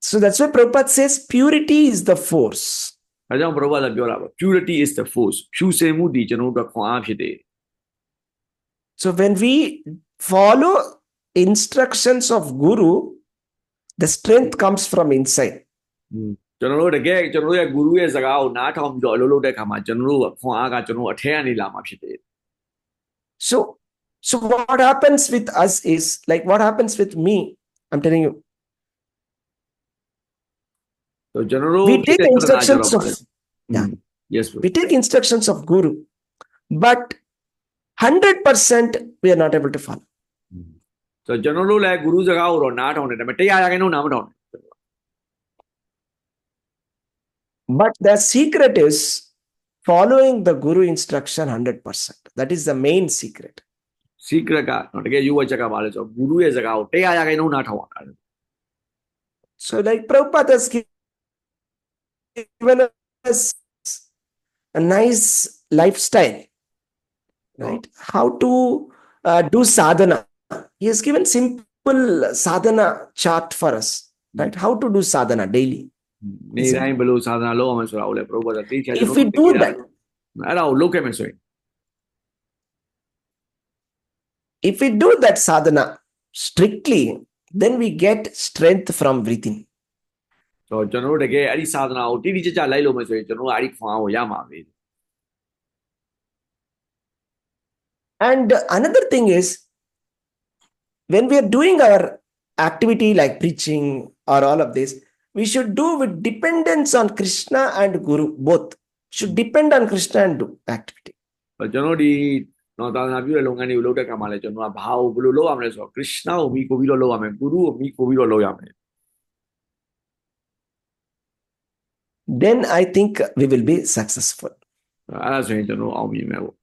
So that's why Prabhupada says purity is the force. ဒါကြောင့်ဘရောဘကပြောတာပေါ့ purity is the force ဖြူစင်မှုဒီကျွန်တော်တို့ခွန်အားဖြစ်တယ် So when we follow instructions of Guru, the strength comes from inside. ကျွန်တော်တို့တကယ်ကျွန်တော်တို့ရဲ့ဂုရုရဲ့စကားကိုနားထောင်ပြီးတော့အလုပ်လုပ်တဲ့အခါမှာကျွန်တော်တို့ခွန်အားကကျွန်တော်တို့အထက်ကနေလာမှာဖြစ်တယ် So what happens with us is like what happens with me. I'm telling you. So ကျွန်တော်တို့ We take the instructions of yes bro. we take instructions of Guru, but 100% we are not able to follow. So ကျွန်တော်တို့လည်းဂုရုစကားကိုတော့နားထောင်တယ်ဒါပေမဲ့100%နားမထောင် But the secret is following the Guru instruction 100%. That is the main secret. secret ကနော်တကယ်ယူဝချက်ကပါလဲဆိုတော့ဂုရုရဲ့စကားကို100%နားထောင်ရတာ So like Prabhupada has given us a nice lifestyle, right? How to do sadhana. He has given simple sadhana chart for us, right? How to do sadhana daily. နေတိုင်းဘယ်လိုစာသနာလုပ်အောင်ဆိုတာကိုလည်းဘရောဘသိချင် If we do that, အဲ့ဒါကိုလုပ်ခဲ့မယ်ဆိုရင် if we do that sadhana strictly, then we get strength from within. So ကျွန်တော်တို့တကယ်အဲ့ဒီစာသနာကိုတိတိကျကျလိုက်လို့မယ်ဆိုရင်ကျွန်တော်တို့အဲ့ဒီခွန်အားကိုရမှာပဲ And another thing is, when we are doing our activity like preaching or all of this, we should do with dependence on Krishna and Guru, both. Should depend on Krishna and do activity. ကျွန်တော်ဒီနော်သာသနာပြုတဲ့လုပ်ငန်းတွေကိုလုပ်တဲ့အခါမှာလည်းကျွန်တော်ကဘာကိုဘယ်လိုလုပ်ရမလဲဆိုတော့ Krishna ကိုမိကိုပြီးတော့လုပ်ရမယ်ဂုရုကိုမိကိုပြီးတော့လုပ်ရမယ် Then I think we will be successful. အဲ့ဒါဆိုရင်ကျွန်တော်အောင်မြင်မယ်ပေါ့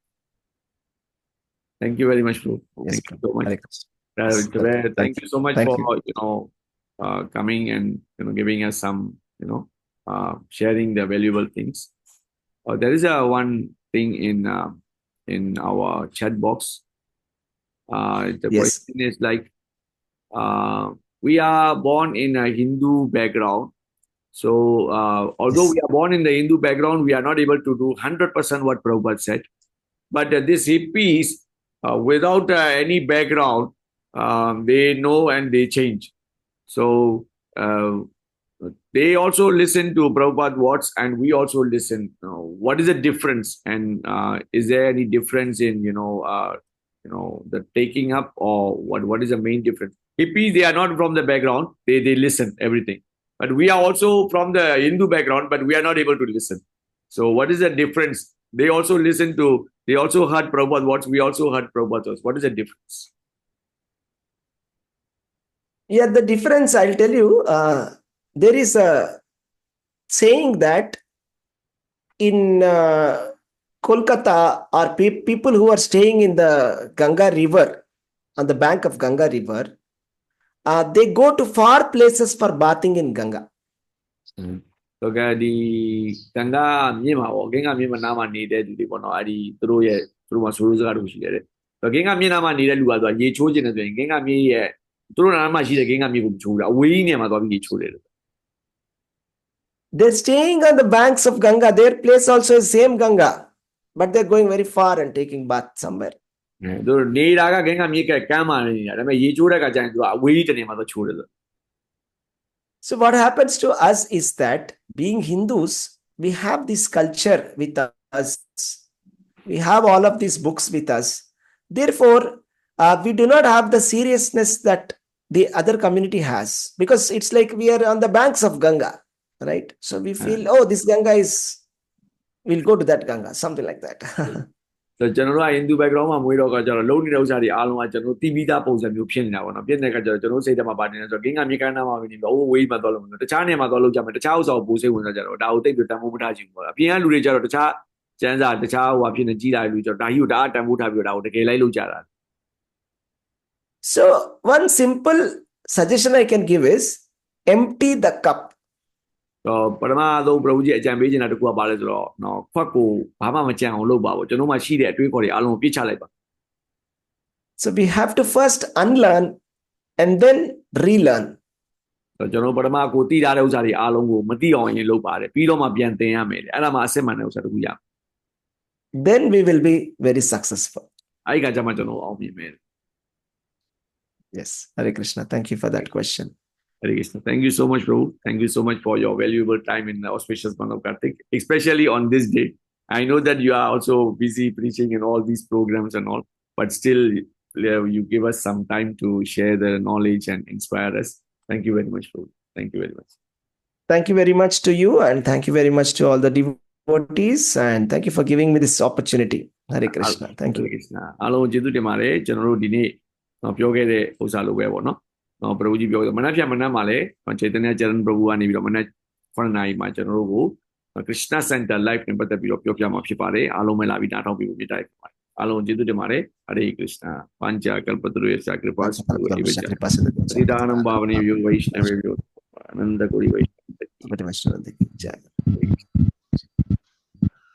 Thank you very much bro Yes, thank you so much Hare Krishna. thank you so much Thank for coming and giving us some sharing the valuable things there is one thing in our chat box the Yes. question is like we are born in a Hindu background so although Yes. we are born in the Hindu background we are not able to do 100% what Prabhupada said but these hippies without any background they know and they change so they also listen to Prabhupada words and we also listen. What is the difference? And is there any difference in the taking up or what is the main difference? Hippies they are not from the background. They listen everything. But we are also from the Hindu background, but we are not able to listen. So what is the difference? They also listen to They also heard Prabhupada. What we also heard Prabhupada. What is the difference? Yeah, the difference, I'll tell you, there is a saying that in Kolkata, or people who are staying in the Ganga River, on the bank of Ganga River, they go to far places for bathing in Ganga. Okay, the Ganga မြစ်မှာပေါ့ Ganga မြစ်မှာနားမှာနေတဲ့လူတွေပေါ့နော်အဲ့ဒီသူတို့မှာဆိုလိုစကားတစ်ခုရှိတယ်တဲ့ Ganga မြစ်နားမှာနေတဲ့လူကဆိုရေချိုးခြင်းတယ်ဆိုရင် Ganga မြစ်ရဲ့သူတို့နားမှာရှိတဲ့ Ganga မြစ်ကိုမချိုးဘူးအဝေးကြီးနေရာမှာသွားပြီးရေချိုးတယ် They're staying on the banks of Ganga. Their place also is same Ganga, but they're going very far and taking bath somewhere. သူတို့နေတာက Ganga မြစ်ကကမ်းမှာနေတာဒါပေမဲ့ရေချိုးတဲ့ကကြာရင်သူကအဝေးကြီးတနေရာမှာသွားချိုးတယ် So what happens to us is that being Hindus, we have this culture with us. We have all of these books with us. Therefore, we do not have the seriousness that the other community has, because it's like we are on the banks of Ganga, right? So we feel, oh, this Ganga is, we'll go to that Ganga, something like that. So ကျွန်တော်တို့က Hindu background မှာမွေးတော့ကကျတော့လုံးနေတဲ့ဥစ္စာတွေအားလုံးကကျွန်တော်တို့တိပိသားပုံစံမျိုးဖြစ်နေတာပေါ့နော်ဖြစ်နေတဲ့ကကျတော့ကျွန်တော်တို့စိတ်ထဲမှာပါနေတယ်ဆိုတော့ Ganga မြေကမ်းနားမှာပဲနေပြီးဝေးမှာသွားလို့မလို့တခြားနေရာမှာသွားလို့ကြမယ်တခြားဥစ္စာကိုပို့စိတ်ဝင်စားကြတော့ဒါကိုတိတ်ပြီးတန်ဖိုးမထားချင်ဘူးပေါ့အပြင်ကလူတွေကျတော့တခြားကျန်းစာတခြားဟိုအဖြစ်နေကြီးလာတဲ့လူကျတော့ဒါကြီးကိုဒါအတန်ဖိုးထားပြီးတော့ဒါကိုတကယ်လိုက်လို့ကြတာ So one simple suggestion I can give is empty the cup. တော့ပထမဆုံးပရဝကြီးအကြံပေးချင်တာတကူကပါလဲဆိုတော့နော်ခွက်ကိုဘာမှမကြံအောင်လုပ်ပါဘူးကျွန်တော်မှရှိတဲ့အတွေးခေါ်တွေအားလုံးကိုပြစ်ချလိုက်ပါ So we have to first unlearn and then relearn. တော့ကျွန်တော်ပထမကိုသိထားတဲ့ဥစ္စာတွေအားလုံးကိုမသိအောင်ရင်လုပ်ပါတယ်ပြီးတော့မှပြန်သင်ရမယ်အဲ့ဒါမှအစစ်မှန်တဲ့ဥစ္စာတကူရ Then we will be very successful. အဲ့ဒီကကြမှာကျွန်တော်အောင်မြင်မယ် Yes, Hare Krishna. Thank you for that question. Hare Krishna. Thank you so much, Prabhu. Thank you so much for your valuable time in the auspicious month of Kartik, especially on this day. I know that you are also busy preaching in all these programs and all, but still you give us some time to share the knowledge and inspire us. Thank you very much, Prabhu. Thank you very much. Thank you very much to you, and thank you very much to all the devotees, and thank you for giving me this opportunity. Hare Krishna. Thank you. Hare Krishna. အားလုံးကျေးဇူးတင်ပါတယ်ကျွန်တော်တို့ဒီနေ့ပြောခဲ့တဲ့ဥစ္စာလိုပဲပေါ့နော်ပရဝကြီးပြောတယ်မနက်ဖြန်မနက်မှာလည်းခြေတန်းကျရန်ပရဝကနေပြီးတော့မနက်9နာရီမှာကျွန်တော်တို့ကို Krishna Center Live နဲ့ပတ်သက်ပြီးတော့ပြောပြမှာဖြစ်ပါတယ်အားလုံးပဲလာပြီးနားထောင်ပြီးမြင်တိုက်ပါပါတယ်အားလုံးကျေးဇူးတင်ပါတယ် Hare Krishna ပัญจကလပတရုယkripa Sridhanam Bhavani Vaishnavi Ananda Kori Vaishnavi